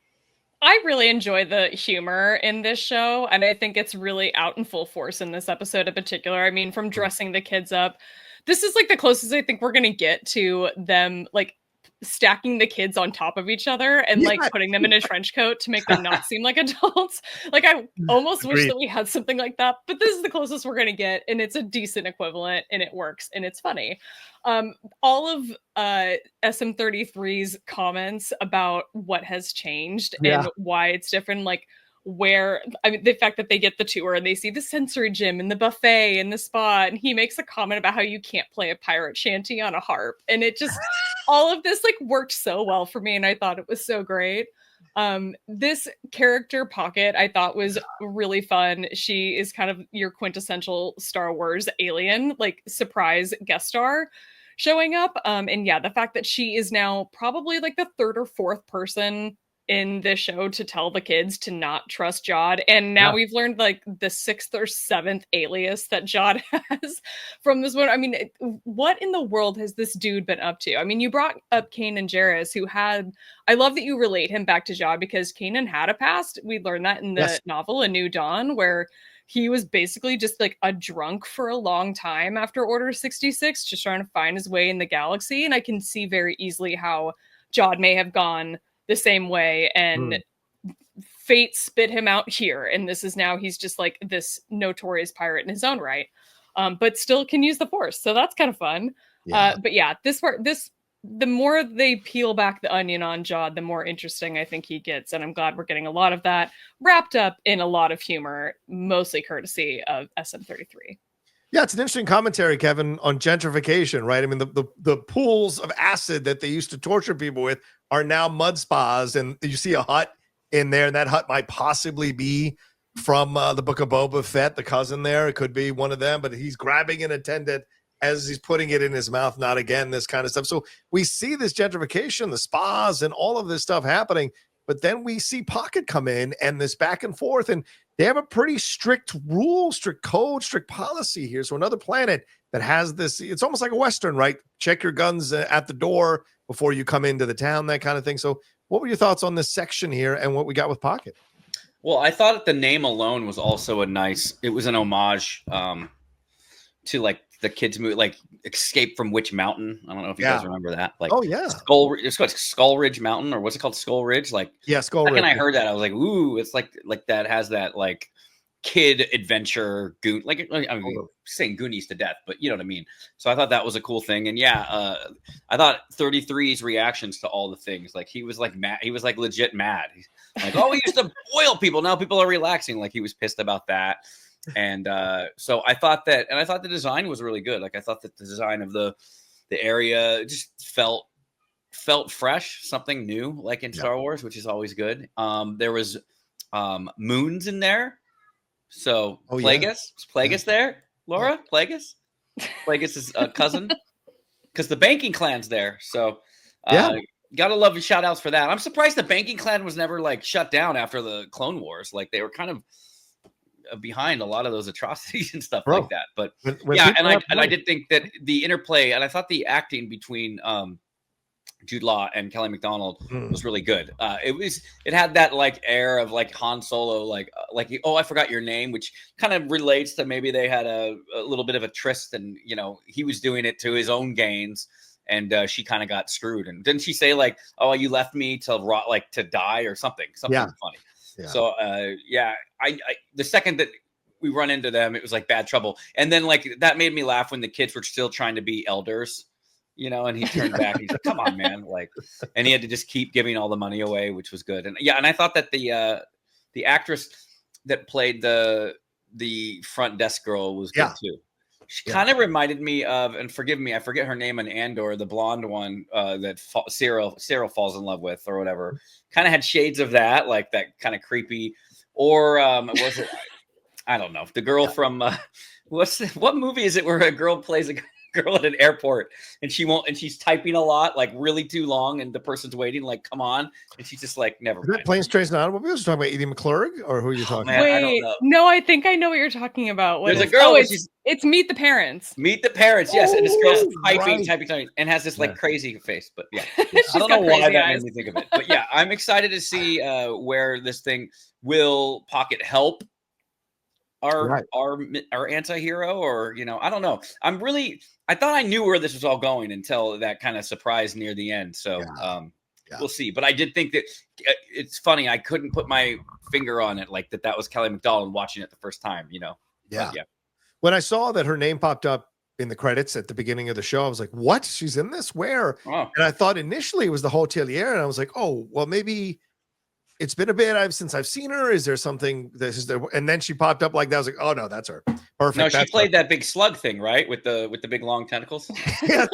Speaker 2: I really enjoy the humor in this show, and I think it's really out in full force in this episode in particular. I mean, from dressing the kids up, this is like the closest I think we're going to get to them like stacking the kids on top of each other and like putting them in a trench coat to make them not seem like adults. Like I almost wish that we had something like that, but this is the closest we're going to get, and it's a decent equivalent, and it works, and it's funny. All of SM-33's comments about what has changed and why it's different, like where, I mean, the fact that they get the tour and they see the sensory gym and the buffet and the spa, and he makes a comment about how you can't play a pirate shanty on a harp, and it just all of this like worked so well for me, and I thought it was so great. This character Pocket I thought was really fun. She is kind of your quintessential Star Wars alien, like surprise guest star showing up. And yeah, the fact that she is now probably like the third or fourth person in this show to tell the kids to not trust Jod. And now we've learned like the sixth or seventh alias that Jod has from this one. I mean, what in the world has this dude been up to? I mean, you brought up Kanan Jarrus, who had, I love that you relate him back to Jod because Kanan had a past. We learned that in the novel A New Dawn, where he was basically just like a drunk for a long time after Order 66, just trying to find his way in the galaxy. And I can see very easily how Jod may have gone the same way, and fate spit him out here. And this is now he's just like this notorious pirate in his own right, but still can use the Force. So that's kind of fun. But yeah, the more they peel back the onion on Jod, the more interesting I think he gets. And I'm glad we're getting a lot of that wrapped up in a lot of humor, mostly courtesy of SM33.
Speaker 1: Yeah, it's an interesting commentary, Kevin, on gentrification, right? I mean, the pools of acid that they used to torture people with are now mud spas, and you see a hut in there, and that hut might possibly be from the Book of Boba Fett, the cousin there. It could be one of them, but he's grabbing an attendant as he's putting it in his mouth, not again, this kind of stuff. So we see this gentrification, the spas, and all of this stuff happening, but then we see Pocket come in and this back and forth, and they have a pretty strict rule, strict code, strict policy here. So another planet that has this, it's almost like a Western, right? Check your guns at the door before you come into the town, that kind of thing. So what were your thoughts on this section here and what we got with Pocket?
Speaker 3: Well, I thought that the name alone was also it was an homage to like the kids movie, like Escape from Witch Mountain. I don't know if you guys remember that. Like, it's called Skull Ridge Mountain, or what's it called? Skull Ridge. Like,
Speaker 1: Skull Ridge.
Speaker 3: And I heard that, I was like, ooh, it's like that has that like kid adventure goon. Like, I mean, saying Goonies to death, but you know what I mean. So I thought that was a cool thing, and I thought 33's reactions to all the things, like he was like mad. He was like legit mad. He's like, oh, we used to boil people. Now people are relaxing. Like he was pissed about that. And so I thought the design was really good. Like I thought that the design of the area just felt fresh, something new, like in Star Wars, which is always good. There was moons in there. So Plagueis, is Plagueis there? Laura, Plagueis is a cousin, because the banking clan's there. So gotta love the shout outs for that. I'm surprised the banking clan was never like shut down after the Clone Wars. Like they were kind of behind a lot of those atrocities and stuff like that. But I did think that the interplay, and I thought the acting between Jude Law and Kelly MacDonald was really good. It had that like air of like Han Solo, like oh, I forgot your name, which kind of relates to maybe they had a little bit of a tryst, and you know he was doing it to his own gains, and she kind of got screwed. And didn't she say like, oh, you left me to rot, like to die or something funny. Yeah. So I the second that we run into them, it was like bad trouble, and then like that made me laugh when the kids were still trying to be elders, you know, and he turned back. He's like, "Come on, man!" Like, and he had to just keep giving all the money away, which was good. And and I thought that the actress that played the front desk girl was good too. She kind of reminded me of, and forgive me, I forget her name on Andor, the blonde one that Cyril falls in love with or whatever. Kind of had shades of that, like that kind of creepy. Or was it? I don't know. The girl from what movie is it where a girl plays a girl at an airport and she's typing a lot, like really too long, and the person's waiting, like, come on, and she's just like, never mind.
Speaker 1: Planes, Trains, and Automobiles? You're talking about Edie McClurg, or who are you talking about?
Speaker 2: Wait, I don't know. No, I think I know what you're talking about.
Speaker 3: There's a girl.
Speaker 2: It's Meet the Parents.
Speaker 3: Meet the Parents, yes. And this girl's typing, and has this like crazy face. But I don't know why that made me think of it. But yeah, I'm excited to see where this thing will Pocket help our anti-hero, or you know, I don't know. I thought I knew where this was all going until that kind of surprise near the end. So we'll see. But I did think that it's funny. I couldn't put my finger on it, like that was Kelly MacDonald watching it the first time, you know?
Speaker 1: Yeah. When I saw that her name popped up in the credits at the beginning of the show, I was like, what? She's in this? Where? Oh. And I thought initially it was the hotelier. And I was like, oh, well, maybe it's been a bit since I've seen her. Is there something that is there? And then she popped up like that. I was like, oh no, that's her. Perfect.
Speaker 3: No, she played that big slug thing, right? With the big long tentacles.
Speaker 1: Yes.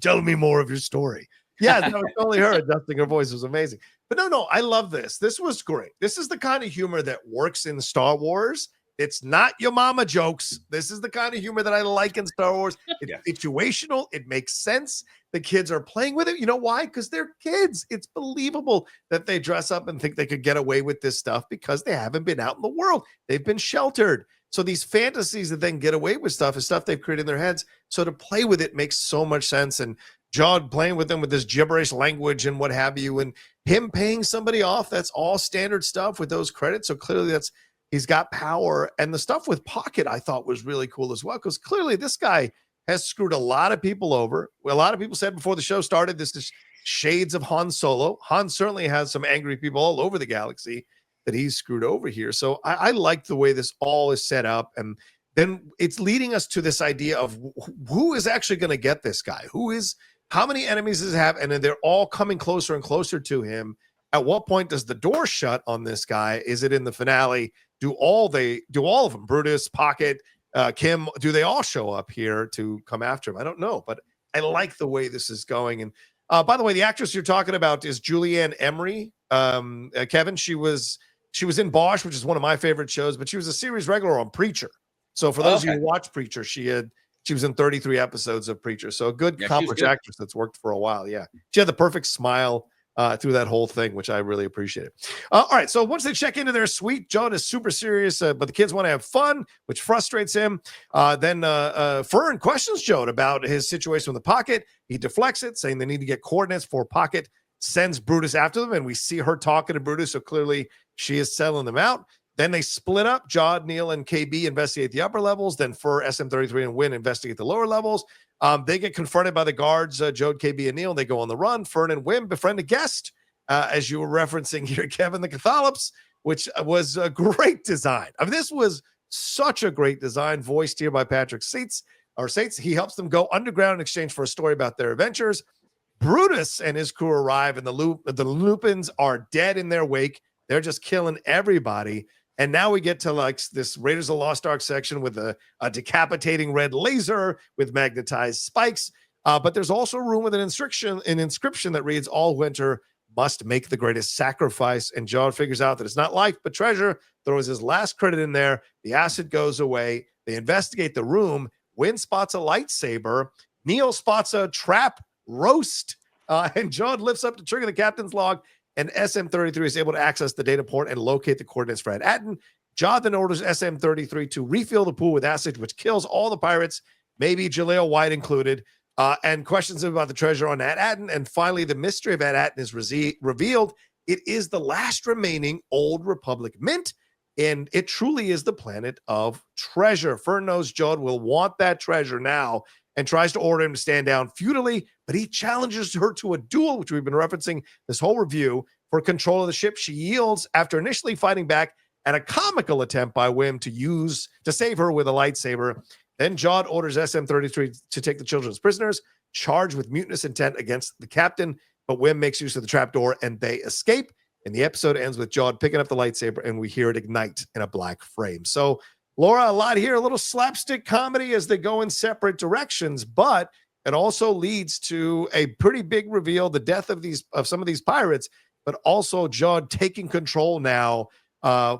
Speaker 1: Tell me more of your story. Yeah, that was totally her adjusting her voice. Was amazing. But no, I love this. This was great. This is the kind of humor that works in Star Wars. It's not your mama jokes. This is the kind of humor that I like in Star Wars. It's situational. It makes sense. The kids are playing with it. You know why? Because they're kids. It's believable that they dress up and think they could get away with this stuff because they haven't been out in the world. They've been sheltered. So these fantasies that then get away with stuff is stuff they've created in their heads. So to play with it makes so much sense. And John playing with them with this gibberish language and what have you, and him paying somebody off, that's all standard stuff with those credits. So clearly he's got power. And the stuff with Pocket I thought was really cool as well, because clearly this guy has screwed a lot of people over. A lot of people said before the show started, this is shades of Han Solo. Han certainly has some angry people all over the galaxy that he's screwed over here. So I like the way this all is set up. And then it's leading us to this idea of who is actually going to get this guy? How many enemies does he have? And then they're all coming closer and closer to him. At what point does the door shut on this guy? Is it in the finale? Do all of them, Brutus, Pocket, Kim, do they all show up here to come after him? I don't know, but I like the way this is going. And by the way, the actress you're talking about is Julianne Emery. Kevin, she was in Bosch, which is one of my favorite shows, but she was a series regular on Preacher. So for those of you who watch Preacher, she was in 33 episodes of Preacher. So a good accomplished actress that's worked for a while. Yeah. She had the perfect smile through that whole thing, which I really appreciated. All right. So once they check into their suite, John is super serious, but the kids want to have fun, which frustrates him. Then Fern questions Joan about his situation with the Pocket. He deflects it, saying they need to get coordinates for Pocket, sends Brutus after them. And we see her talking to Brutus. So clearly she is selling them out. Then they split up. Jod, Neil, and KB investigate the upper levels. Then Fur, SM33, and Wynn investigate the lower levels. They get confronted by the guards, Jod, KB, and Neil. They go on the run. Fern and Wynn befriend a guest, as you were referencing here, Kevin, the Catholips, which was a great design. I mean, this was such a great design, voiced here by Patrick Seitz. He helps them go underground in exchange for a story about their adventures. Brutus and his crew arrive, and the Lupins are dead in their wake. They're just killing everybody. And now we get to like this Raiders of the Lost Ark section with a decapitating red laser with magnetized spikes. But there's also a room with an inscription that reads, "All winter must make the greatest sacrifice." And John figures out that it's not life, but treasure, throws his last credit in there. The acid goes away. They investigate the room. Wynn spots a lightsaber. Neil spots a trap roast. And John lifts up to trigger the captain's log. And SM33 is able to access the data port and locate the coordinates for At-Atten. Jod then orders SM33 to refill the pool with acid, which kills all the pirates, maybe Jaleel White included, and questions him about the treasure on At-Atten. And finally, the mystery of At-Atten is revealed. It is the last remaining Old Republic mint, and it truly is the planet of treasure. Fern knows Jod will want that treasure now and tries to order him to stand down futilely, but he challenges her to a duel, which we've been referencing this whole review, for control of the ship. She yields after initially fighting back at a comical attempt by Wim to save her with a lightsaber. Then Jod orders SM33 to take the children as prisoners, charged with mutinous intent against the captain, but Wim makes use of the trapdoor and they escape. And the episode ends with Jod picking up the lightsaber and we hear it ignite in a black frame. So Laura, a lot here, a little slapstick comedy as they go in separate directions, but it also leads to a pretty big reveal, the death of some of these pirates, but also Jod taking control now,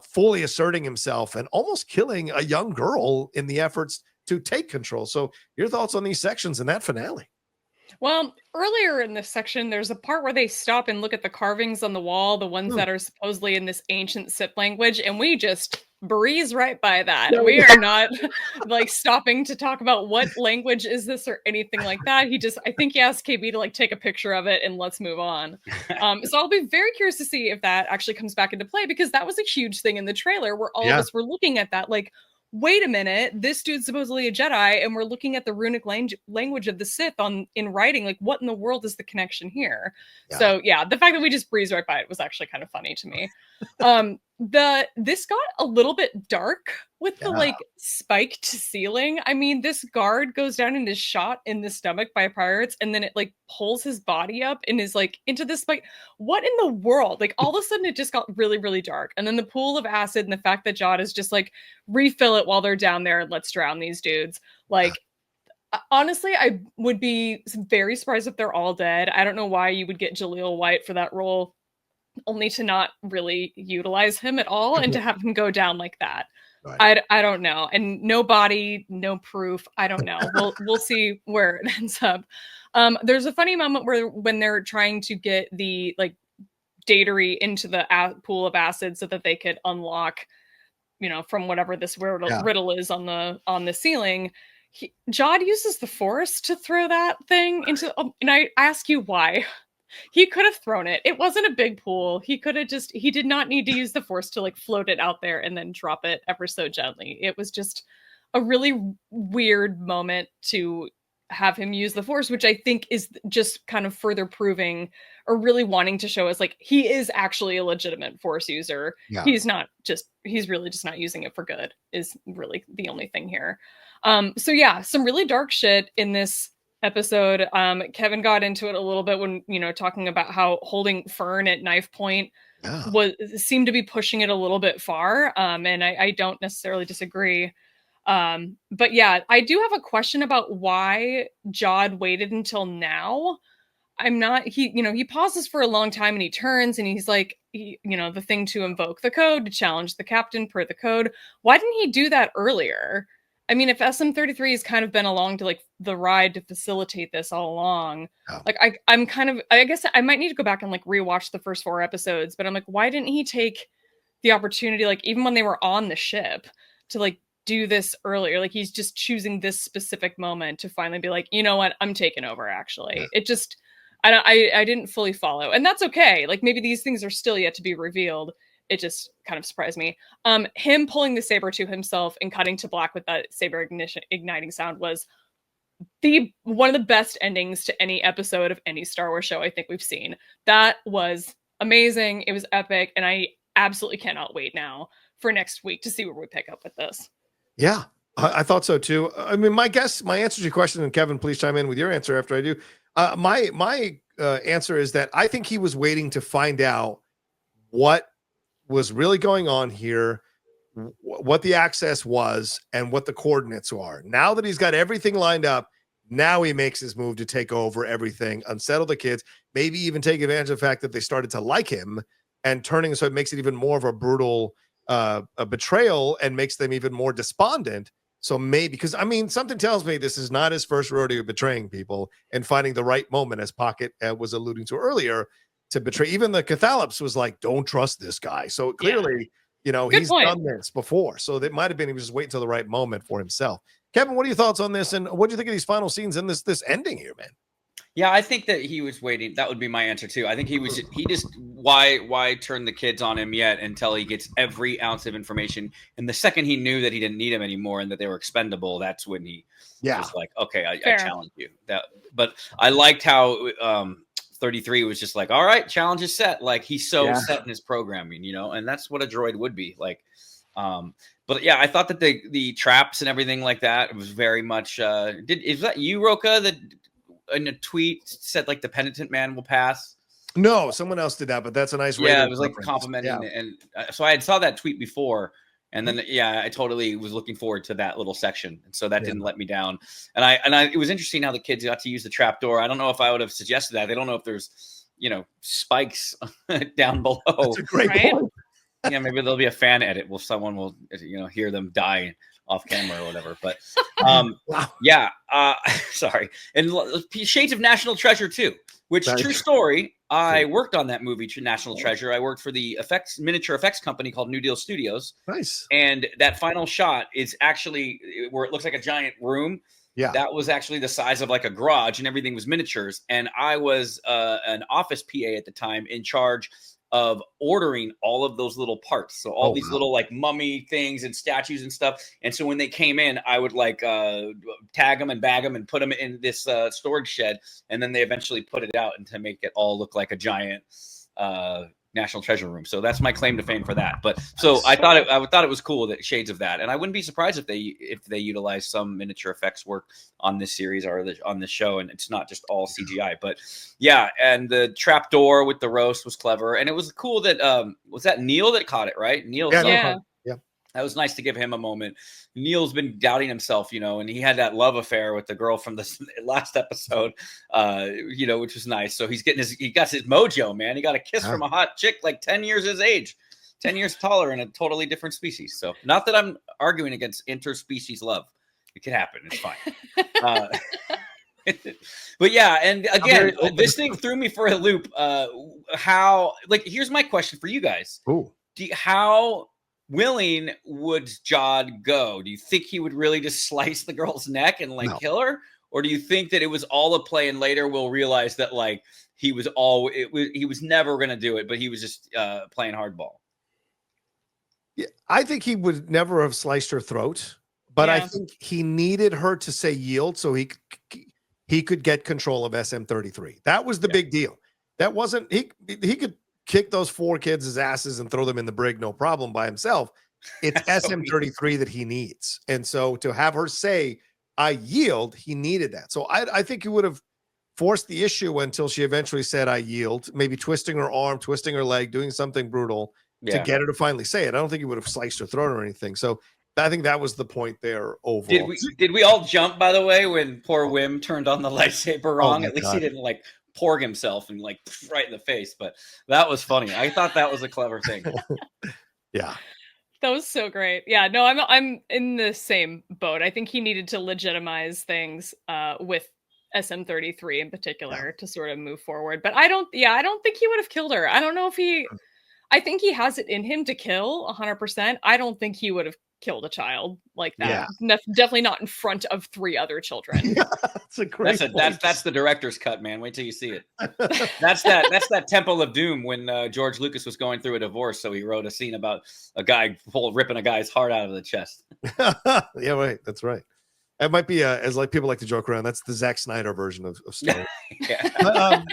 Speaker 1: fully asserting himself and almost killing a young girl in the efforts to take control. So your thoughts on these sections and that finale?
Speaker 2: Well, earlier in this section, there's a part where they stop and look at the carvings on the wall, the ones that are supposedly in this ancient Sith language, and we just breeze right by that. We are not like stopping to talk about what language is this or anything like that. I think he asked KB to like take a picture of it and let's move on. So I'll be very curious to see if that actually comes back into play, because that was a huge thing in the trailer where all of us were looking at that like, wait a minute, this dude's supposedly a Jedi, and we're looking at the runic language of the Sith in writing. Like, what in the world is the connection here? Yeah. So, yeah, the fact that we just breezed right by it was actually kind of funny to me. This got a little bit dark with the like spiked ceiling. I mean, this guard goes down and is shot in the stomach by pirates, and then it like pulls his body up and is like into this spike. What in the world? Like all of a sudden it just got really, really dark. And then the pool of acid and the fact that Jod is just like refill it while they're down there and let's drown these dudes. Like Honestly, I would be very surprised if they're all dead. I don't know why you would get Jaleel White for that role, only to not really utilize him at all and to have him go down like that.
Speaker 1: Right.
Speaker 2: I don't know. And no body, no proof. I don't know. We'll see where it ends up. There's a funny moment where when they're trying to get the like Datery into the pool of acid so that they could unlock, from whatever this riddle is on the ceiling. Jod uses the Force to throw that thing into, and I ask you why. He could have thrown it. It wasn't a big pool. He did not need to use the Force to like float it out there and then drop it ever so gently. It was just a really weird moment to have him use the Force, which I think is just kind of further proving or really wanting to show us like he is actually a legitimate Force user.
Speaker 1: Yeah.
Speaker 2: He's really just not using it for good is really the only thing here. So yeah, some really dark shit in this episode. Kevin got into it a little bit when, talking about how holding Fern at knife point seemed to be pushing it a little bit far. And I don't necessarily disagree. But yeah, I do have a question about why Jod waited until now. He pauses for a long time and he turns and he's like, the thing to invoke the code, to challenge the captain per the code. Why didn't he do that earlier? I mean, if SM33 has kind of been along to like the ride to facilitate this all along, like I guess I might need to go back and like rewatch the first 4 episodes, but I'm like, why didn't he take the opportunity, like even when they were on the ship, to like do this earlier? Like he's just choosing this specific moment to finally be like, you know what, I'm taking over. Actually, it just, I didn't fully follow, and that's okay. Like maybe these things are still yet to be revealed. It just kind of surprised me. Him pulling the saber to himself and cutting to black with that saber igniting sound was one of the best endings to any episode of any Star Wars show I think we've seen. That was amazing. It was epic, and I absolutely cannot wait now for next week to see where we pick up with this.
Speaker 1: Yeah, I thought so too. I mean, my answer to your question, and Kevin, please chime in with your answer after I do. My answer is that I think he was waiting to find out what was really going on here, what the access was, and what the coordinates are. Now that he's got everything lined up, now he makes his move to take over everything, unsettle the kids, maybe even take advantage of the fact that they started to like him and turning, so it makes it even more of a brutal a betrayal and makes them even more despondent. So maybe, because I mean, something tells me this is not his first rodeo betraying people and finding the right moment, as Pocket was alluding to earlier, to betray. Even the Cathalops was like, don't trust this guy. So clearly, he's done this before. So that might have been he was just waiting till the right moment for himself. Kevin, what are your thoughts on this? And what do you think of these final scenes and this ending here, man?
Speaker 3: Yeah, I think that he was waiting. That would be my answer too. I think he just why turn the kids on him yet until he gets every ounce of information. And the second he knew that he didn't need them anymore and that they were expendable, that's when he was like, okay, I challenge you. But I liked how 33 was just like, all right, challenge is set. Like he's so set in his programming, and that's what a droid would be like. But yeah, I thought that the traps and everything like that was very much. Is that you, Rocha, that in a tweet said like the penitent man will pass?
Speaker 1: No, someone else did that, but that's a nice way.
Speaker 3: Yeah, it was like complimenting, and so I had saw that tweet before. And then, I totally was looking forward to that little section. And so that didn't let me down. And it was interesting how the kids got to use the trap door. I don't know if I would have suggested that. They don't know if there's, spikes down below.
Speaker 1: That's a great point.
Speaker 3: Yeah, maybe there'll be a fan edit where someone will, hear them die off camera or whatever. But sorry. And Shades of National Treasure too, which true story. I worked on that movie, National Treasure. I worked for the miniature effects company called New Deal Studios.
Speaker 1: Nice.
Speaker 3: And that final shot is actually where it looks like a giant room. Yeah. That was actually the size of like a garage and everything was miniatures. And I was an office PA at the time in charge of ordering all of those little parts. So all these little like mummy things and statues and stuff. And so when they came in, I would like tag them and bag them and put them in this storage shed. And then they eventually put it out and to make it all look like a giant National Treasure room. So that's my claim to fame for that. But so I thought it was cool that shades of that. And I wouldn't be surprised if they utilize some miniature effects work on this series or on this show. And it's not just all CGI, but yeah. And the trap door with the roast was clever. And it was cool that was that Neil that caught it, right? Neil.
Speaker 2: Yeah.
Speaker 3: That was nice to give him a moment. Neil's been doubting himself, and he had that love affair with the girl from the last episode, which was nice. So he got his mojo, man. He got a kiss from a hot chick like 10 years his age, 10 years taller, in a totally different species. So not that I'm arguing against interspecies love. It can happen. It's fine. But yeah, and again, this thing threw me for a loop. Here's my question for you guys.
Speaker 1: Ooh.
Speaker 3: How willing would Jod go? Do you think he would really just slice the girl's neck and kill her? Or do you think that it was all a play and later we'll realize that he was never going to do it, but he was just playing hardball?
Speaker 1: Yeah, I think he would never have sliced her throat, but I think he needed her to say yield so he could get control of SM-33. That was the big deal. That wasn't he could kick those 4 kids' asses and throw them in the brig, no problem by himself. It's SM-33 that he needs. And so to have her say, I yield, he needed that. So I think he would have forced the issue until she eventually said, I yield, maybe twisting her arm, twisting her leg, doing something brutal to get her to finally say it. I don't think he would have sliced her throat or anything. So I think that was the point there overall.
Speaker 3: Did we all jump, by the way, when poor Wim turned on the lightsaber wrong? At least he didn't porg himself and right in the face, but that was funny. I thought that was a clever thing.
Speaker 1: Yeah,
Speaker 2: that was so great. Yeah, no, I'm in the same boat. I think he needed to legitimize things with SM-33 in particular to sort of move forward. But I don't think he would have killed her. I don't know if I think he has it in him to kill 100%. I don't think he would have killed a child like that. Definitely not in front of 3 other children.
Speaker 1: That's a great
Speaker 3: that's the director's cut, man. Wait till you see it. That's that Temple of Doom when George Lucas was going through a divorce, so he wrote a scene about a guy ripping a guy's heart out of the chest.
Speaker 1: Yeah, right. That's right. It might be as people like to joke around. That's the Zack Snyder version of Star Wars.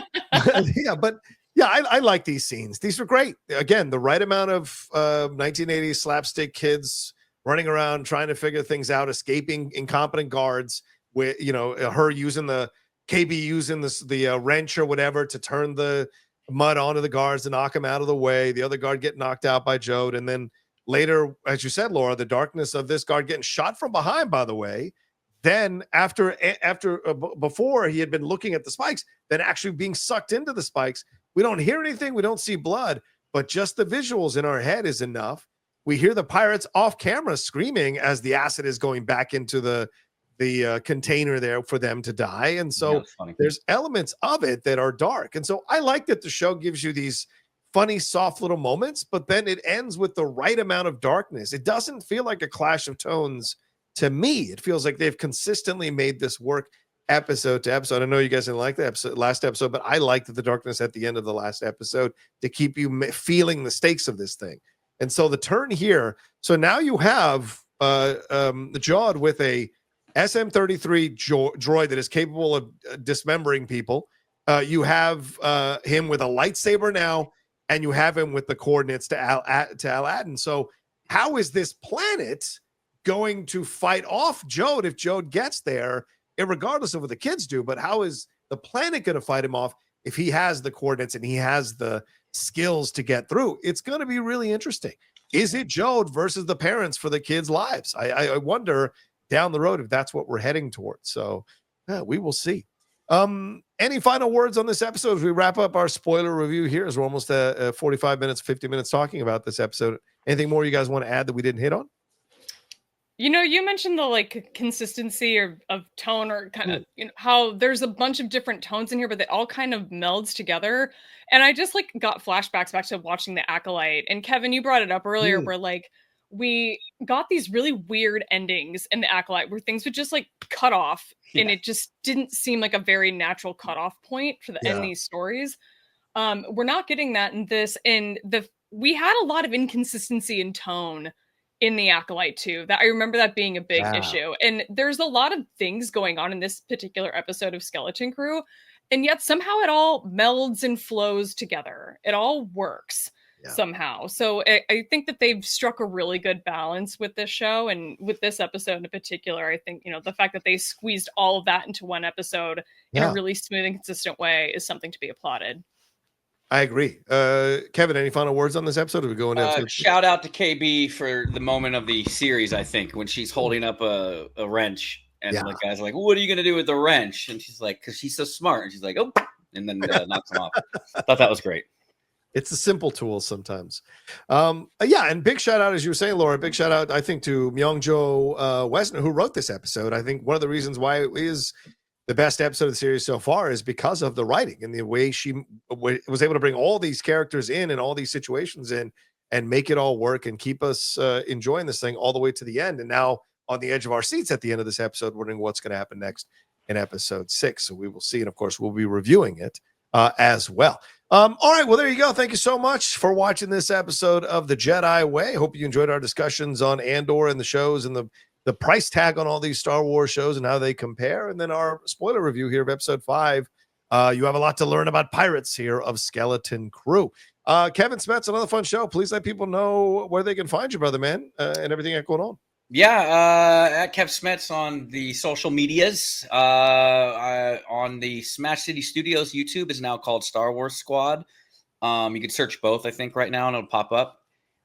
Speaker 1: I like these scenes. These are great. Again, the right amount of 1980s slapstick kids running around trying to figure things out, escaping incompetent guards. With her using the KB using the wrench or whatever to turn the mud onto the guards to knock them out of the way. The other guard getting knocked out by Jode, and then later, as you said, Laura, the darkness of this guard getting shot from behind. By the way, then before he had been looking at the spikes, then actually being sucked into the spikes. We don't hear anything. We don't see blood, but just the visuals in our head is enough. We hear the pirates off camera screaming as the acid is going back into the container there for them to die. And so there's elements of it that are dark. And so I like that the show gives you these funny, soft little moments, but then it ends with the right amount of darkness. It doesn't feel like a clash of tones to me. It feels like they've consistently made this work episode to episode. I know you guys didn't like the last episode, but I liked the darkness at the end of the last episode to keep you feeling the stakes of this thing. And so the turn here, so now you have the Jod with a SM-33 droid that is capable of dismembering people. You have him with a lightsaber now, and you have him with the coordinates to Aladdin. So how is this planet going to fight off Jode if Jode gets there, regardless of what the kids do? But how is the planet going to fight him off if he has the coordinates and he has the skills to get through? It's going to be really interesting. Is it Jode versus the parents for the kids' lives? I wonder down the road if that's what we're heading towards. So we will see. Any final words on this episode as we wrap up our spoiler review here, as we're almost 45 minutes, 50 minutes talking about this episode? Anything more you guys want to add that we didn't hit on?
Speaker 2: You mentioned the consistency of tone, or kind of how there's a bunch of different tones in here, but they all kind of melds together. And I just got flashbacks back to watching The Acolyte. And Kevin, you brought it up earlier, where we got these really weird endings in The Acolyte where things would just cut off, and it just didn't seem like a very natural cutoff point for the end of these stories. We're not getting that in this. And we had a lot of inconsistency in tone in The Acolyte too. That I remember that being a big issue. And there's a lot of things going on in this particular episode of Skeleton Crew, and yet somehow it all melds and flows together. It all works somehow. So I think that they've struck a really good balance with this show, and with this episode in particular. I think the fact that they squeezed all of that into one episode in a really smooth and consistent way is something to be applauded.
Speaker 1: I agree. Kevin, any final words on this episode? Or we go into episode
Speaker 3: shout out to KB for the moment of the series, I think, when she's holding up a wrench and the guy's like, what are you going to do with the wrench? And she's like, because she's so smart. And she's like, oh, and then knocks him off. I thought that was great.
Speaker 1: It's a simple tool sometimes. Yeah, and big shout out, as you were saying, Laura, big shout out, I think, to Myung-Jo Wesner, who wrote this episode. I think one of the reasons why it is the best episode of the series so far is because of the writing and the way she was able to bring all these characters in and all these situations in and make it all work and keep us enjoying this thing all the way to the end. And now on the edge of our seats at the end of this episode, wondering what's going to happen next in episode 6. So we will see. And of course, we'll be reviewing it as well. All right. Well, there you go. Thank you so much for watching this episode of the Jedi Way. Hope you enjoyed our discussions on Andor and the shows and the price tag on all these Star Wars shows and how they compare. And then our spoiler review here of episode 5. You have a lot to learn about pirates here of Skeleton Crew. Kevin Smets, another fun show. Please let people know where they can find you, brother, man, and everything that's going on.
Speaker 3: Yeah, at Kev Smets on the social medias. On the Smash City Studios YouTube is now called Star Wars Squad. You can search both, I think, right now, and it'll pop up.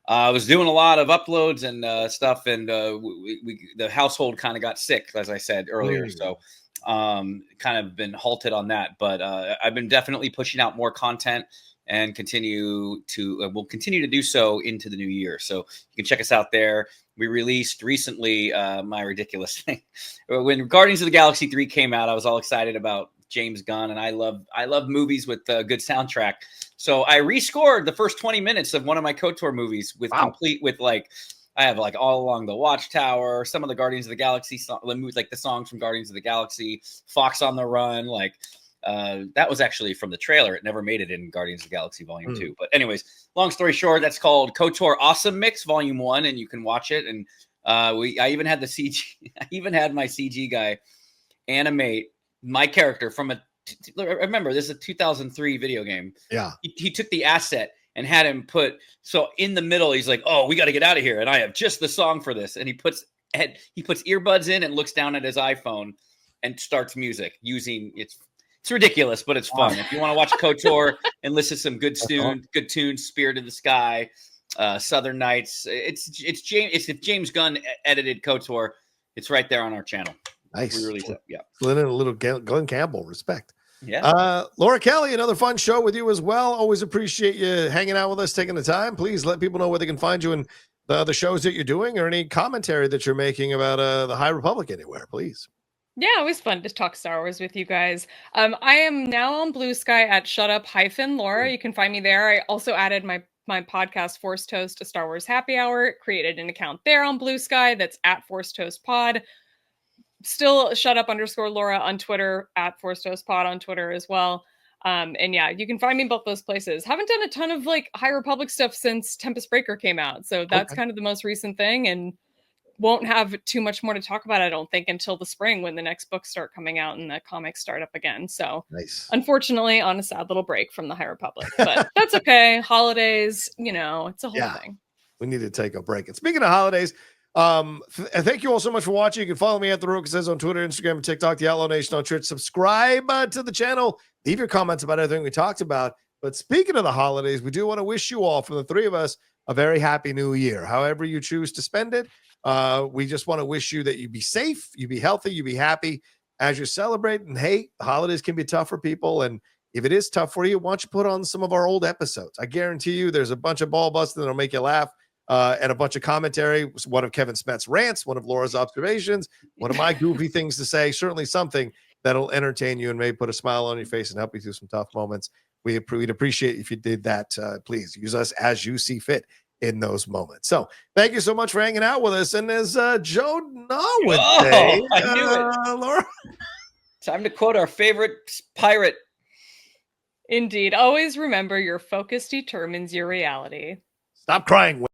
Speaker 3: I was doing a lot of uploads and stuff, and the household kind of got sick, as I said earlier. So kind of been halted on that. But I've been definitely pushing out more content and we'll continue to do so into the new year. So you can check us out there. We released recently my ridiculous thing. When Guardians of the Galaxy 3 came out, I was all excited about James Gunn, and I love movies with a good soundtrack. So I rescored the first 20 minutes of one of my KOTOR movies with I have like All Along the Watchtower, some of the Guardians of the Galaxy movies, like the songs from Guardians of the Galaxy, Fox on the Run, that was actually from the trailer. It never made it in Guardians of the Galaxy Volume 2. But anyways, long story short, that's called KOTOR Awesome Mix Volume 1, and you can watch it. And I even had the CG, I even had my CG guy animate my character from remember, this is a 2003 video game.
Speaker 1: Yeah.
Speaker 3: He took the asset and had him so in the middle, he's like, oh, we got to get out of here. And I have just the song for this. And he puts earbuds in and looks down at his iPhone and starts music using it's ridiculous, but it's fun. If you want to watch KOTOR and listen to some good tunes, Spirit of the Sky, Southern Nights. It's if James Gunn edited KOTOR, it's right there on our channel.
Speaker 1: Nice.
Speaker 3: We released it. Yeah.
Speaker 1: A little Glenn Campbell respect.
Speaker 3: Yeah.
Speaker 1: Laura Kelly, another fun show with you as well. Always appreciate you hanging out with us, taking the time. Please let people know where they can find you and the other shows that you're doing or any commentary that you're making about the High Republic anywhere, please.
Speaker 2: Yeah, always fun to talk Star Wars with you guys. I am now on Blue Sky at shutup-Laura. You can find me there. I also added my podcast Force Toast to Star Wars Happy Hour, created an account there on Blue Sky that's at Force Toast Pod. Still shutup_Laura on Twitter, at Force Toast Pod on Twitter as well. And yeah, you can find me in both those places. Haven't done a ton of High Republic stuff since Tempest Breaker came out. So that's kind of the most recent thing, and won't have too much more to talk about, I don't think, until the spring when the next books start coming out and the comics start up again. So
Speaker 1: nice.
Speaker 2: Unfortunately, on a sad little break from the High Republic, but that's okay. Holidays, it's a whole thing.
Speaker 1: We need to take a break. And speaking of holidays, thank you all so much for watching. You can follow me at The Rocha Says on Twitter, Instagram, and TikTok, The Outlaw Nation on Twitch. Subscribe to the channel. Leave your comments about everything we talked about. But speaking of the holidays, we do want to wish you all, from the three of us, a very happy new year. However you choose to spend it, we just want to wish you that you be safe, you be healthy, you be happy as you're celebrating. Hey, the holidays can be tough for people. And if it is tough for you, why don't you put on some of our old episodes? I guarantee you there's a bunch of ball busting that'll make you laugh. And a bunch of commentary, one of Kevin Smets' rants, one of Laura's observations, one of my goofy things to say, certainly something that'll entertain you and maybe put a smile on your face and help you through some tough moments. We'd appreciate if you did that. Please use us as you see fit in those moments. So thank you so much for hanging out with us. And as Joe would say,
Speaker 3: I knew it.
Speaker 1: Laura.
Speaker 3: Time to quote our favorite pirate.
Speaker 2: Indeed. Always remember, your focus determines your reality.
Speaker 1: Stop crying.